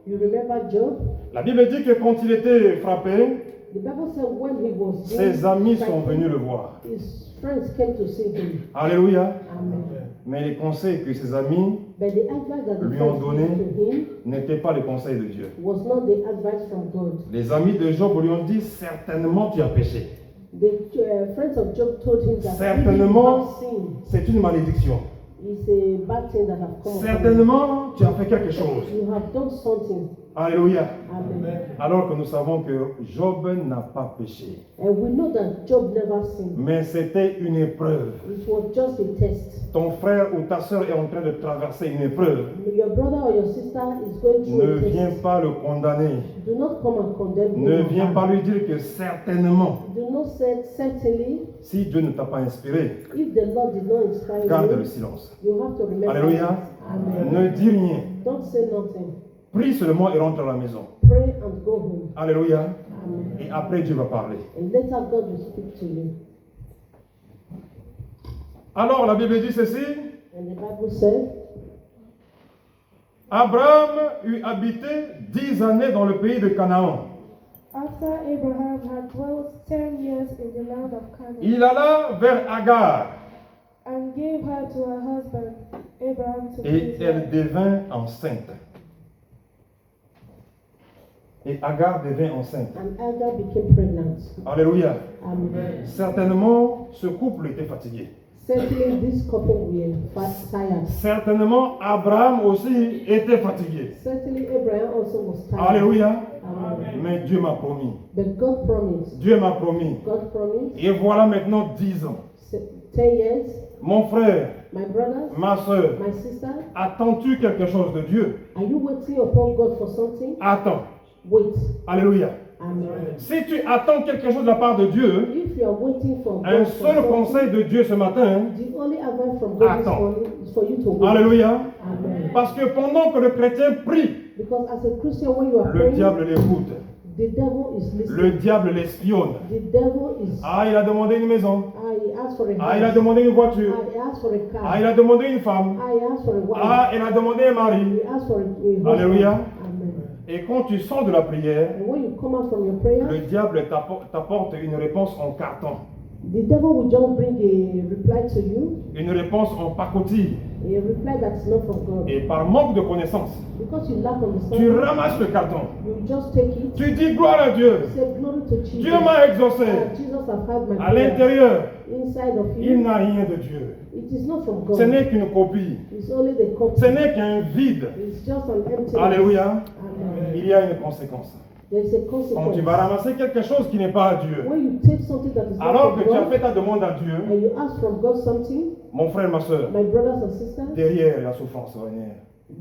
You remember Job? La Bible dit que quand il était frappé, The Bible said when he was ses amis sont frightened, venus le voir. his friends came to see him. Alléluia. Amen. Mais les conseils que ses amis But the advice that the lui ont friends donné gave to him n'étaient pas les conseils de Dieu. was not the advice from God. Les amis de Job lui ont dit, certainement tu as péché. The friends of Job told him that Certainement, you have sinned. c'est une malédiction. It's a bad thing that have come upon Certainement, tu as fait quelque chose. you. You have done something. Alléluia. Amen. Alors que nous savons que Job n'a pas péché. And we know that Job never sinned. Mais c'était une épreuve. It was just a test. Ton frère ou ta soeur est en train de traverser une épreuve. Your brother or your sister is going through Ne a viens test. pas le condamner. Do not come and condemn him. Ne viens pas lui dire que certainement, Do not say certainly si Dieu ne t'a pas inspiré, if the Lord did not inspire garde you. le silence. You have to remember. Alléluia. that. Amen. Ne dis rien. Don't say nothing. Prie seulement et rentre à la maison. Pray and go home. Alléluia. Amen. Et après Dieu va parler. And later God will speak to you. Alors la Bible dit ceci. And the Bible said, Abraham eut habité 10 années dans le pays de Canaan. After Abraham had dwelt 10 years in the land of Canaan, Il alla vers Agar and gave her to her husband, Abraham to be et his elle wife. devint enceinte. Et Agar devint enceinte. and Agar became pregnant. Alléluia. Amen. Certainement, ce couple était fatigué. Certainly, this couple were tired. Certainement, Abraham aussi était fatigué. Certainly, Abraham also was tired. Alléluia. Amen. Mais Dieu m'a promis. But God promised. Dieu m'a promis. God promised. Et voilà maintenant 10 ans. 10 years. Mon frère, My brothers, ma soeur, my sister, attends-tu quelque chose de Dieu? are you waiting upon God for something? Attends. Wait. Alléluia. Amen. Si tu attends quelque chose de la part de Dieu, If you are waiting for un God for seul something, conseil de Dieu ce matin, the only advice from God this Attends. morning is for you to wait. alléluia, Amen. parce que pendant que le chrétien prie, Because as a Christian, when you are le praying, diable l'écoute, the devil is listening. le diable l'espionne. The devil is. Ah, il a demandé une maison. He asked for a Ah, il a house. demandé une voiture. He asked for a car. Ah, il a demandé une femme. He asked for a wife. Ah, il a demandé un mari. He asked for a husband. Alléluia. Amen. Et quand tu sors de la prière, And when you come out from your prayer, le diable t'apporte une réponse en carton, the devil will just bring a reply to you, une réponse en pacotille. a reply that's not from God. Et par manque de connaissance, Because you lack tu understanding, ramasses le carton. you just take it. Tu dis gloire à Dieu. Say glory to Jesus. Dieu m'a exaucé. Jesus has had my À prayer. l'intérieur, Inside of il you, n'a rien de Dieu. it is not from God. Ce n'est qu'une copie. It's only the copy. Ce n'est qu'un vide. It's just an empty. Alléluia. Amen. Il y a une conséquence. There is a Quand consequence. tu vas ramasser quelque chose qui n'est pas à Dieu, When you take something that is not alors from que tu as God, fait ta demande à Dieu, and you ask from God something, mon frère, ma soeur, my brothers and sisters, derrière la souffrance va venir.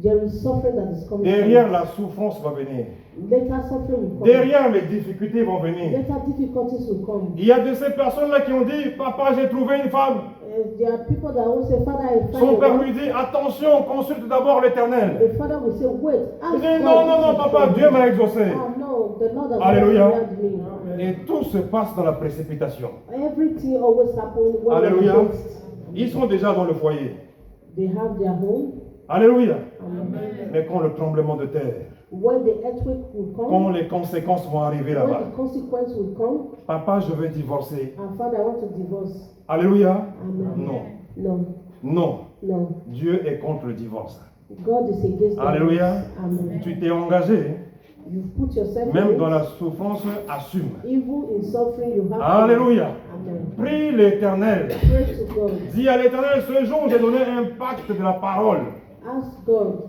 there is suffering that is coming. Derrière la souffrance va venir. Later suffering will come. Derrière les difficultés vont venir. Later difficulties will come. Il y a de ces personnes-là qui ont dit, papa, j'ai trouvé une femme. There are people that will say, Father, I Son find père a lui wife. dit, attention, consulte d'abord l'Éternel. The father will say, wait, ask Il dit, God non, non, this non, is papa, from Dieu you. m'a exaucé. Ah, no, the Lord has Alléluia. heard me. Et tout se passe dans la précipitation. Everything always happens when Alléluia. we're against. Ils sont déjà dans le foyer. They have their home. Alléluia. Amen. Mais quand le tremblement de terre, When the earthquake will come, quand les conséquences vont arriver when là-bas, the consequence will come, papa, je veux divorcer. and Father, I want to divorce. Alléluia. Amen. Non, No, non. no. Dieu est contre le divorce. God is against that. Alléluia. Amen. Tu t'es engagé, You put yourself même in dans it. la souffrance, assume. Even in suffering, you have to. Alléluia. Amen. Prie l'Éternel. Pray to God. Dis à l'Éternel, ce jour, j'ai donné un pacte de la parole. Ask God.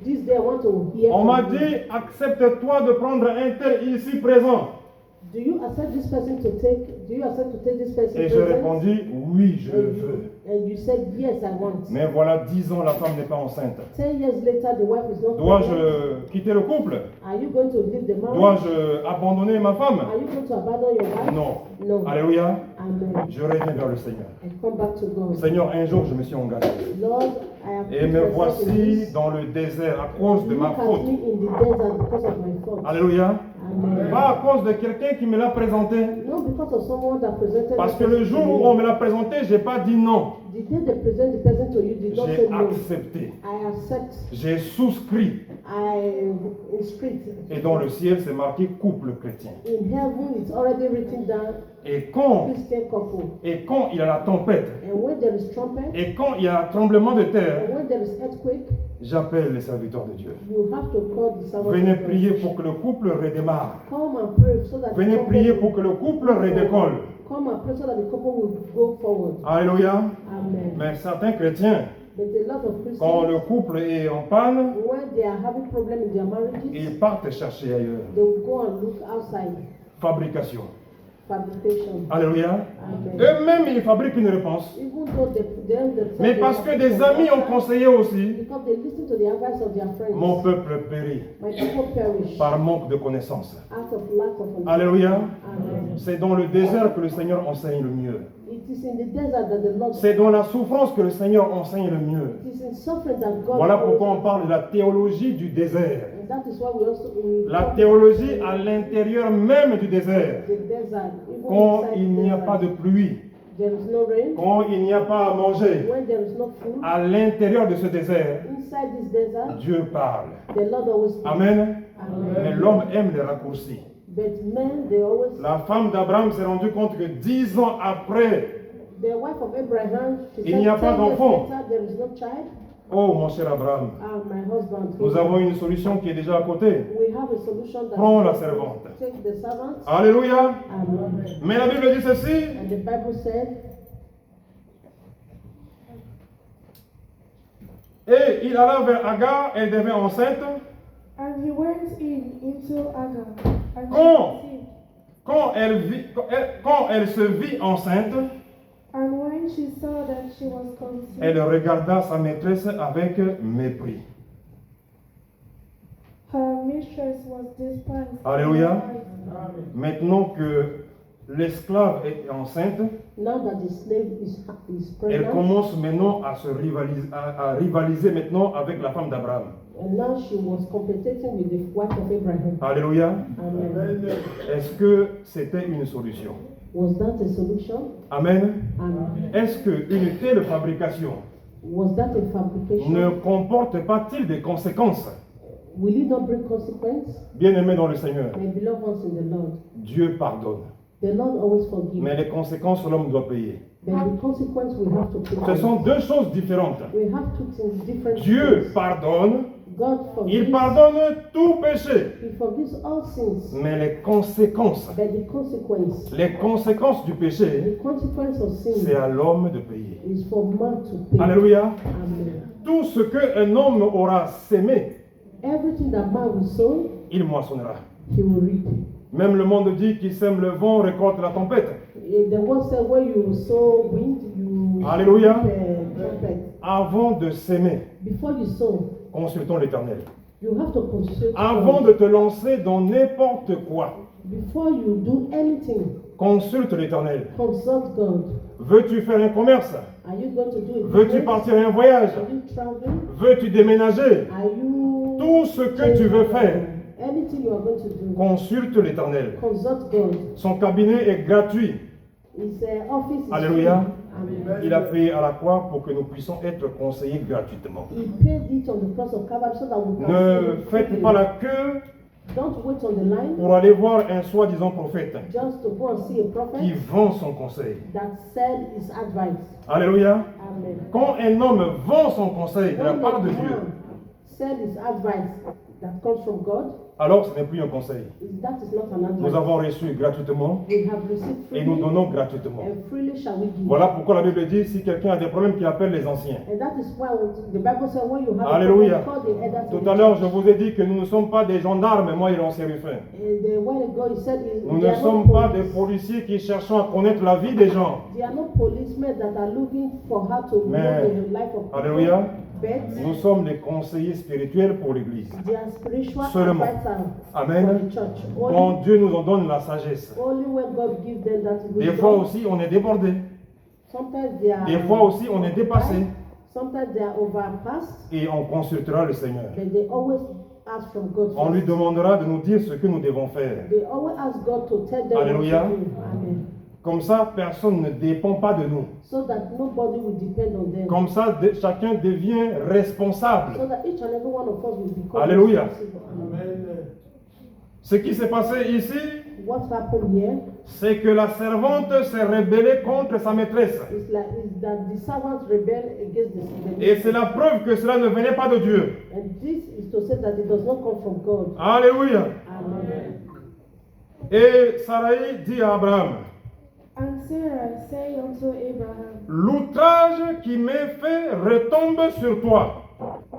This day I want to hear On from m'a you. dit, accepte-toi de prendre un tel ici présent. Do you accept this person to take? Do you accept to take this person? Et je répondis, oui, je le And veux. you said yes, I want. Mais voilà, 10 ans, la femme n'est pas enceinte. 10 years later, the wife is not pregnant. Dois-je quitter le couple? Are you going to leave the marriage? Dois-je abandonner ma femme? Are you going to abandon your wife? Non. No. Alléluia. Amen. Je reviens vers le Seigneur. And come back to God. Seigneur, un jour, je me suis engagé. Lord, I have Et put me myself in voici this. dans le désert à cause de ma Look at faute. me in the desert because of my fault. Alléluia. Amen. Pas à cause de quelqu'un qui me l'a présenté. Not because of someone that presented Parce que the le person jour to où you. on me l'a présenté, j'ai pas dit non. The day they present the person to you, did not say J'ai no. accepté. I accept. J'ai souscrit. I inscript. Et dans le ciel, c'est marqué couple chrétien. In heaven, it's already written down, Et quand, Christian couple. il y a la tempête, And when there is trumpet, et quand il y a un tremblement de terre, and when there is earthquake, j'appelle les serviteurs de Dieu. you have to call the servant Venez of God. prier pour que le couple redémarre. Come and pray so that the Venez couple prier will- pour que le couple redécolle. Come and pray so that the couple will go forward. Alléluia. Amen. Mais certains chrétiens, But a lot of quand Christians, le couple est en panne, when they are having problem in their marriages, ils partent chercher ailleurs. they will go and look outside. Fabrication. Fabrication. Alléluia. Amen. Eux-mêmes, ils fabriquent une réponse. Even though they themselves, Mais parce que des amis ont conseillé aussi, because they listen to the advice of their friends, mon peuple périt my people perish par manque de connaissances. out of lack of understanding. Alléluia. Amen. C'est dans le désert que le Seigneur enseigne le mieux. It is in the desert that the Lord. C'est dans la souffrance que le Seigneur enseigne le mieux. It is in suffering that God. Voilà pourquoi on parle de la théologie du désert. And that is why we also La théologie à l'intérieur même du désert. the desert. Even Quand inside il the n'y a desert, pas de pluie, there is no rain. quand il n'y a pas à manger, When there is no food, à l'intérieur de ce désert, inside this desert, Dieu parle. the Lord always speaks. Amen. Amen. Mais l'homme aime les raccourcis. But men, they always. La femme d'Abraham s'est rendue compte que 10 ans après, The wife of Abraham, she Il said, n'y a pas 10 years d'enfant. later, there is no child. oh mon cher Abraham, Ah, my husband. nous avons une solution qui est déjà à côté. We have a solution that. Prends la servante. Take the servant. Alléluia. Amen. Mais la Bible dit ceci, And the Bible said, et il alla vers Agar, elle devint enceinte. And he went into Agar, and she Oh. conceived. Quand elle se vit enceinte, And when she saw that she was conceived, elle regarda sa maîtresse avec mépris. her mistress was despised. Alléluia. Maintenant que l'esclave est enceinte, now that the slave is elle pregnant, commence maintenant à se rivaliser maintenant avec la femme d'Abraham. and now she was competing with the wife of Abraham. Alléluia. Amen. Est-ce que c'était une solution? Was that a solution? Amen. Amen. Est-ce qu'une telle fabrication Was that a fabrication? ne comporte pas-il des conséquences? Will it not bring consequence? Bien-aimés dans le Seigneur, My beloved ones in the Lord, Dieu pardonne. the Lord always forgives. Mais les conséquences, l'homme doit payer. But the consequence we have to pay. Ce sont deux choses différentes. We have two things different. Dieu things. pardonne, God forgives. il pardonne tout péché. He forgives all sins. Mais les conséquences But the consequence du péché, of sin c'est à l'homme de payer. is for man to pay. Alléluia. Amen. Tout ce qu'un homme aura sémé, Everything that man will sow, il moissonnera. he will reap. Même le monde dit qu'il sème le vent, récolte la tempête. If the word said where you sow wind, you Alléluia. reap a trumpet. Avant de s'aimer, Before you sow, consultons l'Éternel. you have to consult Avant God. de te lancer dans n'importe quoi, Before you do anything, consulte l'Éternel. consult God. Veux-tu faire un commerce? Are you going to do a Veux-tu business? partir à un voyage? Are you traveling? Veux-tu déménager? Are you Tout ce que tu veux faire, anything you are going to do? consulte l'Éternel. Consult God. Son cabinet est gratuit. His office is Alléluia. free. Amen. Il a payé à la croix pour que nous puissions être conseillés gratuitement. He paid it on the cross of Calvary so that we can Ne see faites it. pas la queue Don't wait on the line pour aller voir un soi-disant prophète just to go and see a prophet qui vend son conseil. that sell his advice. Alléluia. Amen. Quand un homme vend son conseil de la When part de the Dieu, man sell his advice that comes from God, alors ce n'est plus un conseil. that is not an Nous advice. avons reçu gratuitement We have received et nous freely, donnons gratuitement. and freely shall we give. Voilà pourquoi la Bible dit, si quelqu'un a des problèmes, qu'il appelle les anciens. And that is why the Bible says when you have Alléluia. a problem, call the elders Tout in the à l'heure, je church. vous ai dit que nous ne sommes pas des gendarmes, moi et l'on sérufin. And when God he said, Nous they ne are sommes not pas des police. policiers qui cherchons à connaître la vie des gens. They are not policemen that are looking for how to Mais, know the life of people. alléluia, But nous sommes des conseillers spirituels pour l'Église. they are spiritual Seulement. advisors Amen. for the church. Quand Dieu nous en donne la sagesse. Only when God gives them that Des wisdom. fois aussi, on est débordé. Sometimes they are. Des fois aussi, on est dépassé. Sometimes they are overpassed, Et on consultera le Seigneur. but they always ask from God. On lui first. demandera de nous dire ce que nous devons faire. They always ask God to tell them Alléluia. what to do. Amen. Comme ça, personne ne dépend pas de nous. So that nobody will depend on them. Comme ça, chacun devient responsable. So that each and every one of us will become Alléluia. responsible. Amen. Ce qui s'est passé ici, What happened here c'est que la servante s'est rebellée contre sa maîtresse. is that the servant rebelled against the Et c'est la preuve que cela ne venait pas de Dieu. And this is to say that it does not come from God. Alléluia. Amen. Et Sarai dit à Abraham, And Sarah said unto Abraham, l'outrage qui m'est fait retombe sur toi.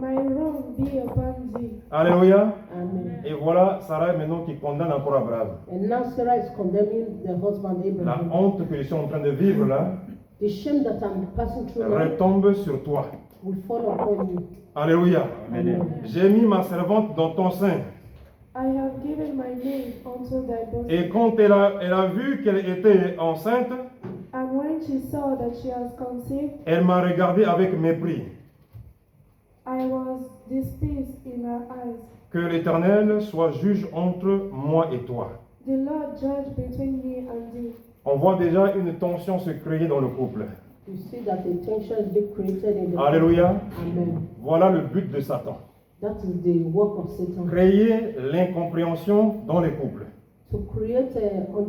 My wrong be upon thee. Alléluia. Amen. Et voilà Sarai maintenant qui condamne encore Abraham. And now Sarah is condemning the husband La Abraham. honte que je suis en train de vivre là The shame that I'm passing through now retombe sur toi. will fall upon you. Alléluia. Amen. J'ai mis ma servante dans ton sein. I have given my name unto thy bosom. Et quand elle a vu qu'elle était enceinte, And when she saw that she has conceived, elle m'a regardé avec mépris. I was displeased in her eyes. Que l'Éternel soit juge entre moi et toi. The Lord judge between me and thee. On voit déjà une tension se créer dans le couple. You see that the tension is being created in the Alléluia. Amen. Voilà le but de Satan. That is the work of Satan. Créer l'incompréhension dans les couples. To create a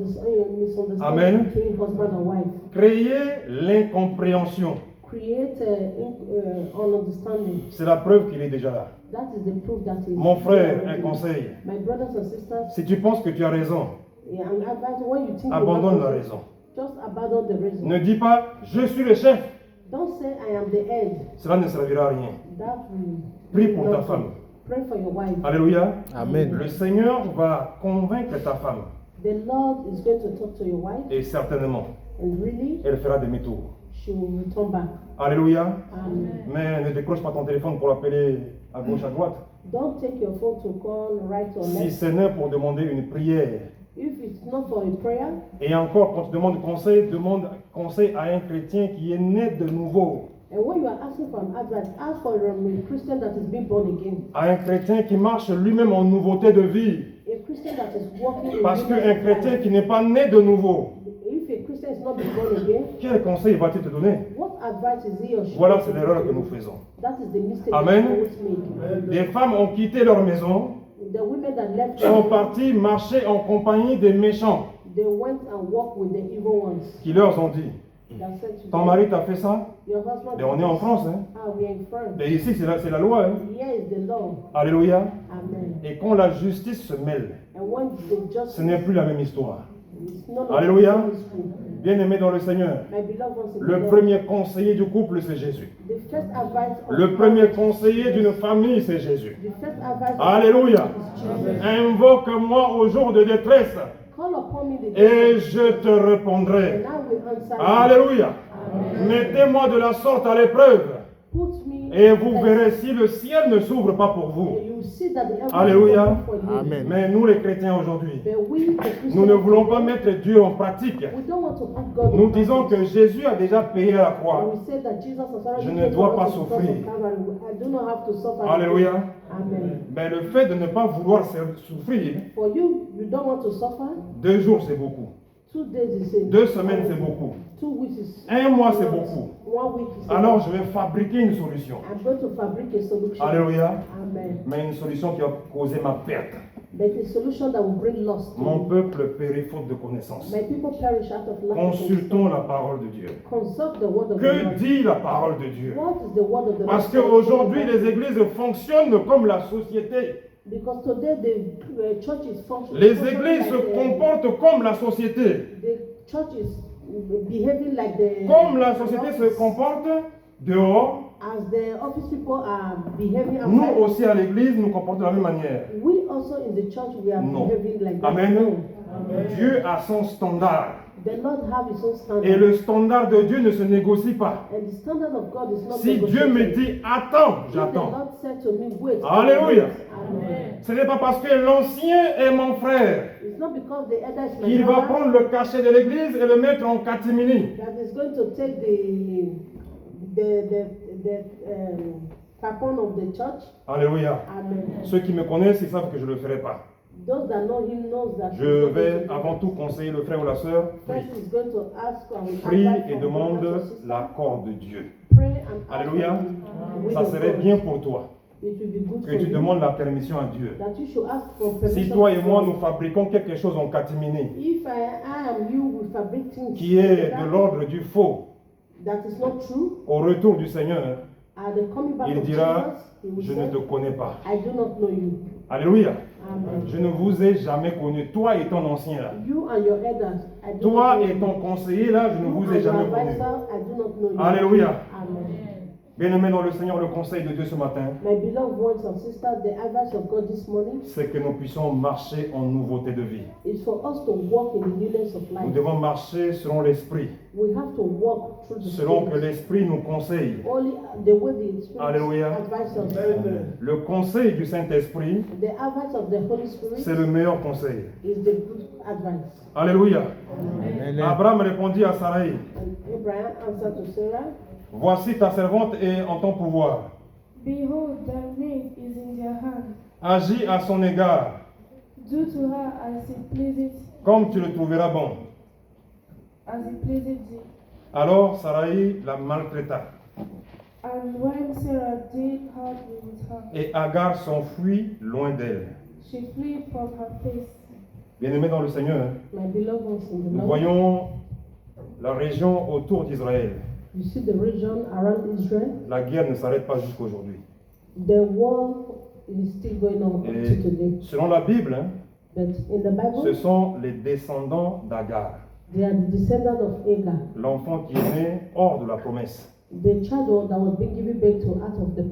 misunderstanding Amen. between husband and wife. Créer l'incompréhension. Create an understanding. C'est la preuve qu'il est déjà là. That is the proof that is. Mon frère, un conseil. My brothers and sisters, Si tu penses que tu as raison, I'm advising when you think you abandonne la have to- raison. just abandon the reason. Ne dis pas, je suis le chef. Don't say I am the head. Cela ne servira à rien. That will Prie pour ta nothing. femme. Pray for your wife. Alléluia. Amen. Le Seigneur va convaincre ta femme. The Lord is going to talk to your wife, Et certainement, and really, elle fera demi-tour. she will return back. Alléluia. Amen. Mais ne décroche pas ton téléphone pour appeler à gauche, à droite. Don't take your phone to call right or Si left. ce n'est pour demander une prière. If it's not for a prayer, Et encore, quand tu demandes conseil, demande conseil à un chrétien qui est né de nouveau. and when you are asking for an advice, ask for a Christian that is being born again. À un chrétien qui marche lui-même en nouveauté de vie. A Christian that is walking in Parce newness qu'un of chrétien life. qui n'est pas né de nouveau, If a Christian is not being born again, quel conseil va-t-il te donner? what advice is he or she? Voilà, c'est going to l'erreur give que nous you? faisons. That is the mistake Amen. that we always make. Des femmes ont quitté leur maison, The women that left, sont parties marcher en compagnie des méchants they went and walked with the evil ones. qui leur ont dit, That said to ton them, mari t'a fait ça? your husband. Et on est en France, hein? Ah, we are in France. Et ici, c'est la loi, hein? Here is the law. Alléluia. Amen. Et quand la justice se mêle, And when the justice ce n'est plus la même histoire. is no longer Alléluia. peaceful. Bien-aimé dans le Seigneur, My beloved ones in the le Lord, premier conseiller du couple, c'est Jésus. the first advice of Le premier conseiller d'une famille, c'est Jésus. the first advice of Alléluia. is Jesus. Invoque-moi au jour de détresse Call upon me the et je te répondrai. and I will answer you. Alléluia. Amen. Mettez-moi de la sorte à l'épreuve Put me et vous verrez si le ciel ne s'ouvre pas pour vous. and you will see that the heavens Alléluia. will open for you. Amen. Mais nous les chrétiens aujourd'hui, But we, the Christians, nous ne voulons pas mettre Dieu en pratique. we don't want to put God Nous in disons que practice. Jésus a déjà payé à la And croix. we say that Jesus has already Je ne paid dois for pas us on the cross souffrir. of Calvary. I do not have to suffer. Alléluia. Amen. Mais le fait de ne pas vouloir souffrir, For you, you don't want to suffer. 2 jours c'est beaucoup. 2 days is a 2 semaines c'est beaucoup. 2 weeks is 1 mois c'est beaucoup. 1 week is a Alors je vais fabriquer une solution. I'm going to fabric a solution. Alléluia. Amen. Mais une solution qui va causer ma perte. But a solution that will bring loss to Mon you. peuple périt faute de connaissance. My people perish out of lack of Consultons la parole de Dieu. Consult the word of the Que Lord. dit la parole de Dieu? What is the word of the Parce Lord? qu'aujourd'hui, les églises fonctionnent comme la société. Because today the church is functioning. Les églises se comportent comme la société. The church is behaving like the. Comme la société se comporte dehors, As the office people are behaving nous outside. aussi à l'église, nous nous comportons de la même manière. We also in the church we are Non. behaving like that. Amen. No. Dieu a son standard. The Lord have his own standard. Et le standard de Dieu ne se négocie pas. And the standard of God is not Si Dieu me negotiable. dit attends, If the j'attends. Lord said to me, wait. Alléluia. Amen. Ce n'est pas parce que l'ancien est mon frère It's not because the elder is my qu'il va brother prendre le cachet de l'église et le mettre en catimini. that is going to take the capon of the church. Alléluia. Amen. Ceux qui me connaissent, ils savent que je ne le ferai pas. Those that know him knows that. Je vais avant tout conseiller le frère ou la sœur. Prie, First is going to ask prie advice et from demande the sister. l'accord de Dieu. Pray and ask Alléluia. for the will Ça of serait God. bien pour toi It will be good que for tu you demandes la permission à Dieu. that you should ask for permission. Si toi et moi from nous fabriquons quelque chose en catimini If I am you, we fabric things qui est that- de l'ordre du faux, that is not true. au retour du Seigneur, At the coming back il of dira Jesus, he will je say, ne te connais pas. I do not know you. Alléluia. Amen. Je ne vous ai jamais connu. Toi et ton ancien là. You and your elders, I do Toi not know et you. ton conseiller là, je ne You vous and ai your jamais connu. advisor, I do not know you. Alléluia. Amen. Bien-aimés dans le Seigneur, le conseil de Dieu ce matin, My beloved ones and sisters, the advice of God this morning c'est que nous puissions marcher en nouveauté de vie. is for us to walk in the newness of Nous life. devons marcher selon l'Esprit, We have to walk through the selon que Spirit. l'Esprit nous conseille. Only the way the Spirit Alléluia. advises us. Le conseil du Saint-Esprit, The advice of the Holy c'est Spirit le meilleur conseil. is the good advice. Alléluia. Amen. Abraham répondit à Sarai, And Abraham answered to Sarah, voici ta servante est en ton pouvoir. Behold, thy maid is in their hand. Agis à son égard, Do to her as it pleaseth, comme tu le trouveras bon. as it pleaseth thee. Alors Sarai la maltraita. And when Sarah did hardly with her, Et Agar s'enfuit loin d'elle. she fled from her face. Bien-aimés dans le Seigneur, my beloved ones in the nous Lord, voyons la région autour d'Israël. you see the region around Israel, La guerre ne s'arrête pas jusqu'aujourd'hui. the war is still going on up Et to today. selon la Bible, hein, But in the ce Bible, sont les descendants d'Agar, they are the descendants of Agar, l'enfant qui est né hors de la promesse. the child that was being given back to out of the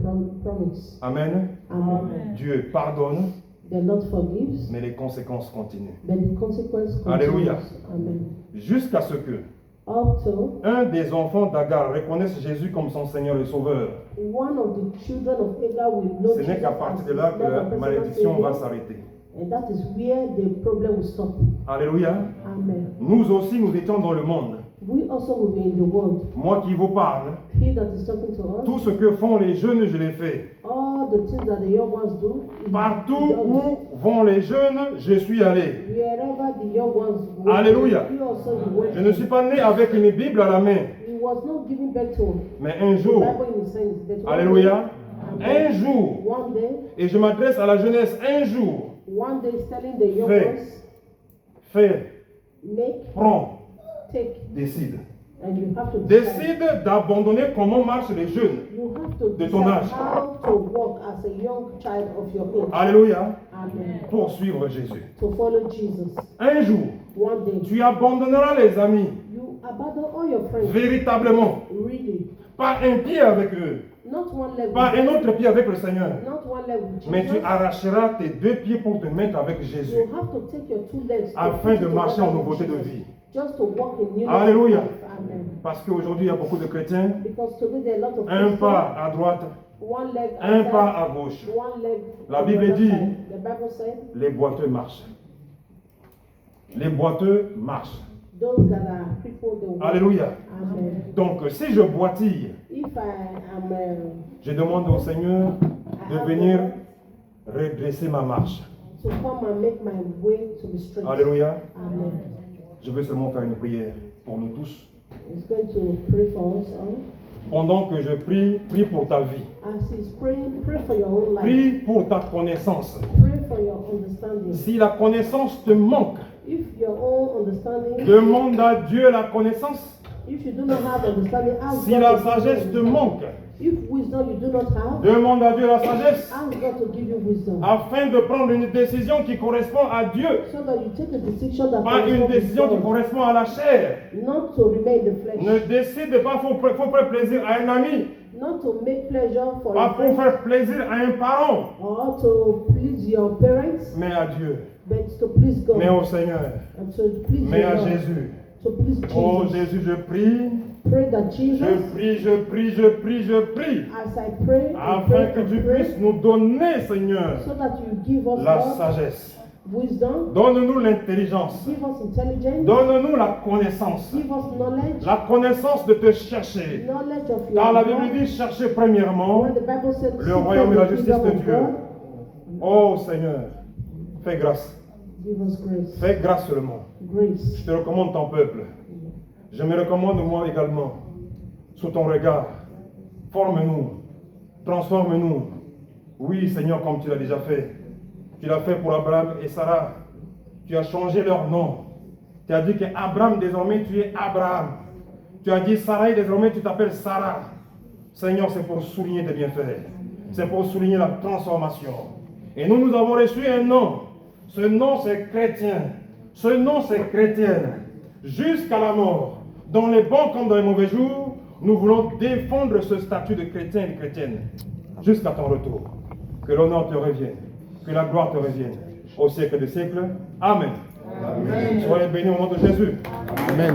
promise. Amen. Amen. Dieu pardonne, The Lord forgives, mais les conséquences continuent. but the consequence Alléluia. continues. Amen. Jusqu'à ce que Up to un des enfants d'Agar reconnaisse Jésus comme son Seigneur et Sauveur. one of the children of Agar will know Ce n'est Jesus qu'à as partir de his là que Lord la and personal malédiction va Savior, s'arrêter. and that is where the problem will stop. Alléluia. Amen. Nous aussi, nous étions dans le monde. We also will be in the world. Moi qui vous parle, He that is talking to us, tout ce que font les jeunes, je l'ai fait. all the things that the young ones do, he Partout does. où vont les jeunes, je suis allé. Wherever the young ones go, Alléluia. he also went. Je ne suis pas né avec une Bible à la main, He was not giving back to mais un the jour, Bible in his hands. But one alléluia, day, un jour, one day, et je m'adresse à la jeunesse, un jour, one day is telling the young Fais. ones, fais, make, prends, take, décide. and you have to decide. Décide d'abandonner comment marchent les jeunes. You have to De ton decide âge. how to walk as a young child of your age. Alléluia, Amen. pour suivre Jésus. To follow Jesus. Un jour, One day, tu abandonneras les amis, you abandon all your friends. véritablement. Really. Pas un pied avec eux, Not one leg pas with un them, autre pied avec le Seigneur. not one leg with Mais tu Jesus. arracheras tes deux pieds pour te mettre avec Jésus, You have to take your two legs to afin put de it marcher en together nouveauté with de Jesus. vie. Just to walk in newness Alléluia. of life. Amen. Parce qu'aujourd'hui, il y a beaucoup de chrétiens, Because today there are a lot of un Christians, pas à droite, one leg un outside, pas à gauche. one leg La on the Bible other dit- side. The Bible said, Les boiteux marchent. Les boiteux marchent. those that are people they walk. Alléluia. Amen. Donc, si je boitille, If I am je demande au Seigneur de venir redresser ma marche. to come and make my way to be straight. Alléluia. Amen. Je veux seulement faire une prière pour nous tous. He's going to pray for us all. Pendant que je prie, prie pour ta vie. As he's praying, pray for your own life. Prie pour ta connaissance. Pray for your understanding. Si la connaissance te manque, If your own understanding, demande à Dieu la connaissance. if you do not have understanding, ask Si God la to give you sagesse te manque, If wisdom you do not have, Demande à Dieu la sagesse ask God to give you wisdom. afin de prendre une décision qui correspond à Dieu, So that you take a decision that pas une corresponds décision qui to God, correspond à la chair. not to remain in the flesh, Ne décide pas pour faire plaisir à un ami, not to make pleasure for pas a pour friend, faire plaisir à un parent, or to please your parents, mais à Dieu, but to please God, mais au Seigneur, and to please mais your à Lord, Jésus. to please Oh Jesus. Jésus, je prie, Pray that Jesus, je prie, je prie, je prie, je prie, as I pray, and afin pray que tu and pray, puisses nous donner, Seigneur, so that you give us la Lord, sagesse. wisdom, Donne-nous l'intelligence. give us intelligence, Donne-nous la connaissance. give us knowledge, La connaissance de te chercher. knowledge of your Car la God. Bible dit chercher premièrement When the Bible said, le "Seek royaume et first la the justice kingdom de of Dieu." God," Oh Seigneur, fais grâce. give us grace. Fais grâce seulement. Grace. Je te recommande ton peuple. Je me recommande moi également. Sous ton regard. Forme-nous. Transforme-nous. Oui, Seigneur, comme tu l'as déjà fait. Tu l'as fait pour Abraham et Sarah. Tu as changé leur nom. Tu as dit qu'Abraham, désormais, tu es Abraham. Tu as dit Sarah, et désormais, tu t'appelles Sarah. Seigneur, c'est pour souligner tes bienfaits. C'est pour souligner la transformation. Et nous avons reçu un nom. Ce nom, c'est chrétien. Ce nom, c'est chrétienne. Jusqu'à la mort. Dans les bons comme dans les mauvais jours, nous voulons défendre ce statut de chrétien et de chrétienne. Jusqu'à ton retour. Que l'honneur te revienne. Que la gloire te revienne. Au siècle des siècles. Amen. Soyez bénis au nom de Jésus. Amen.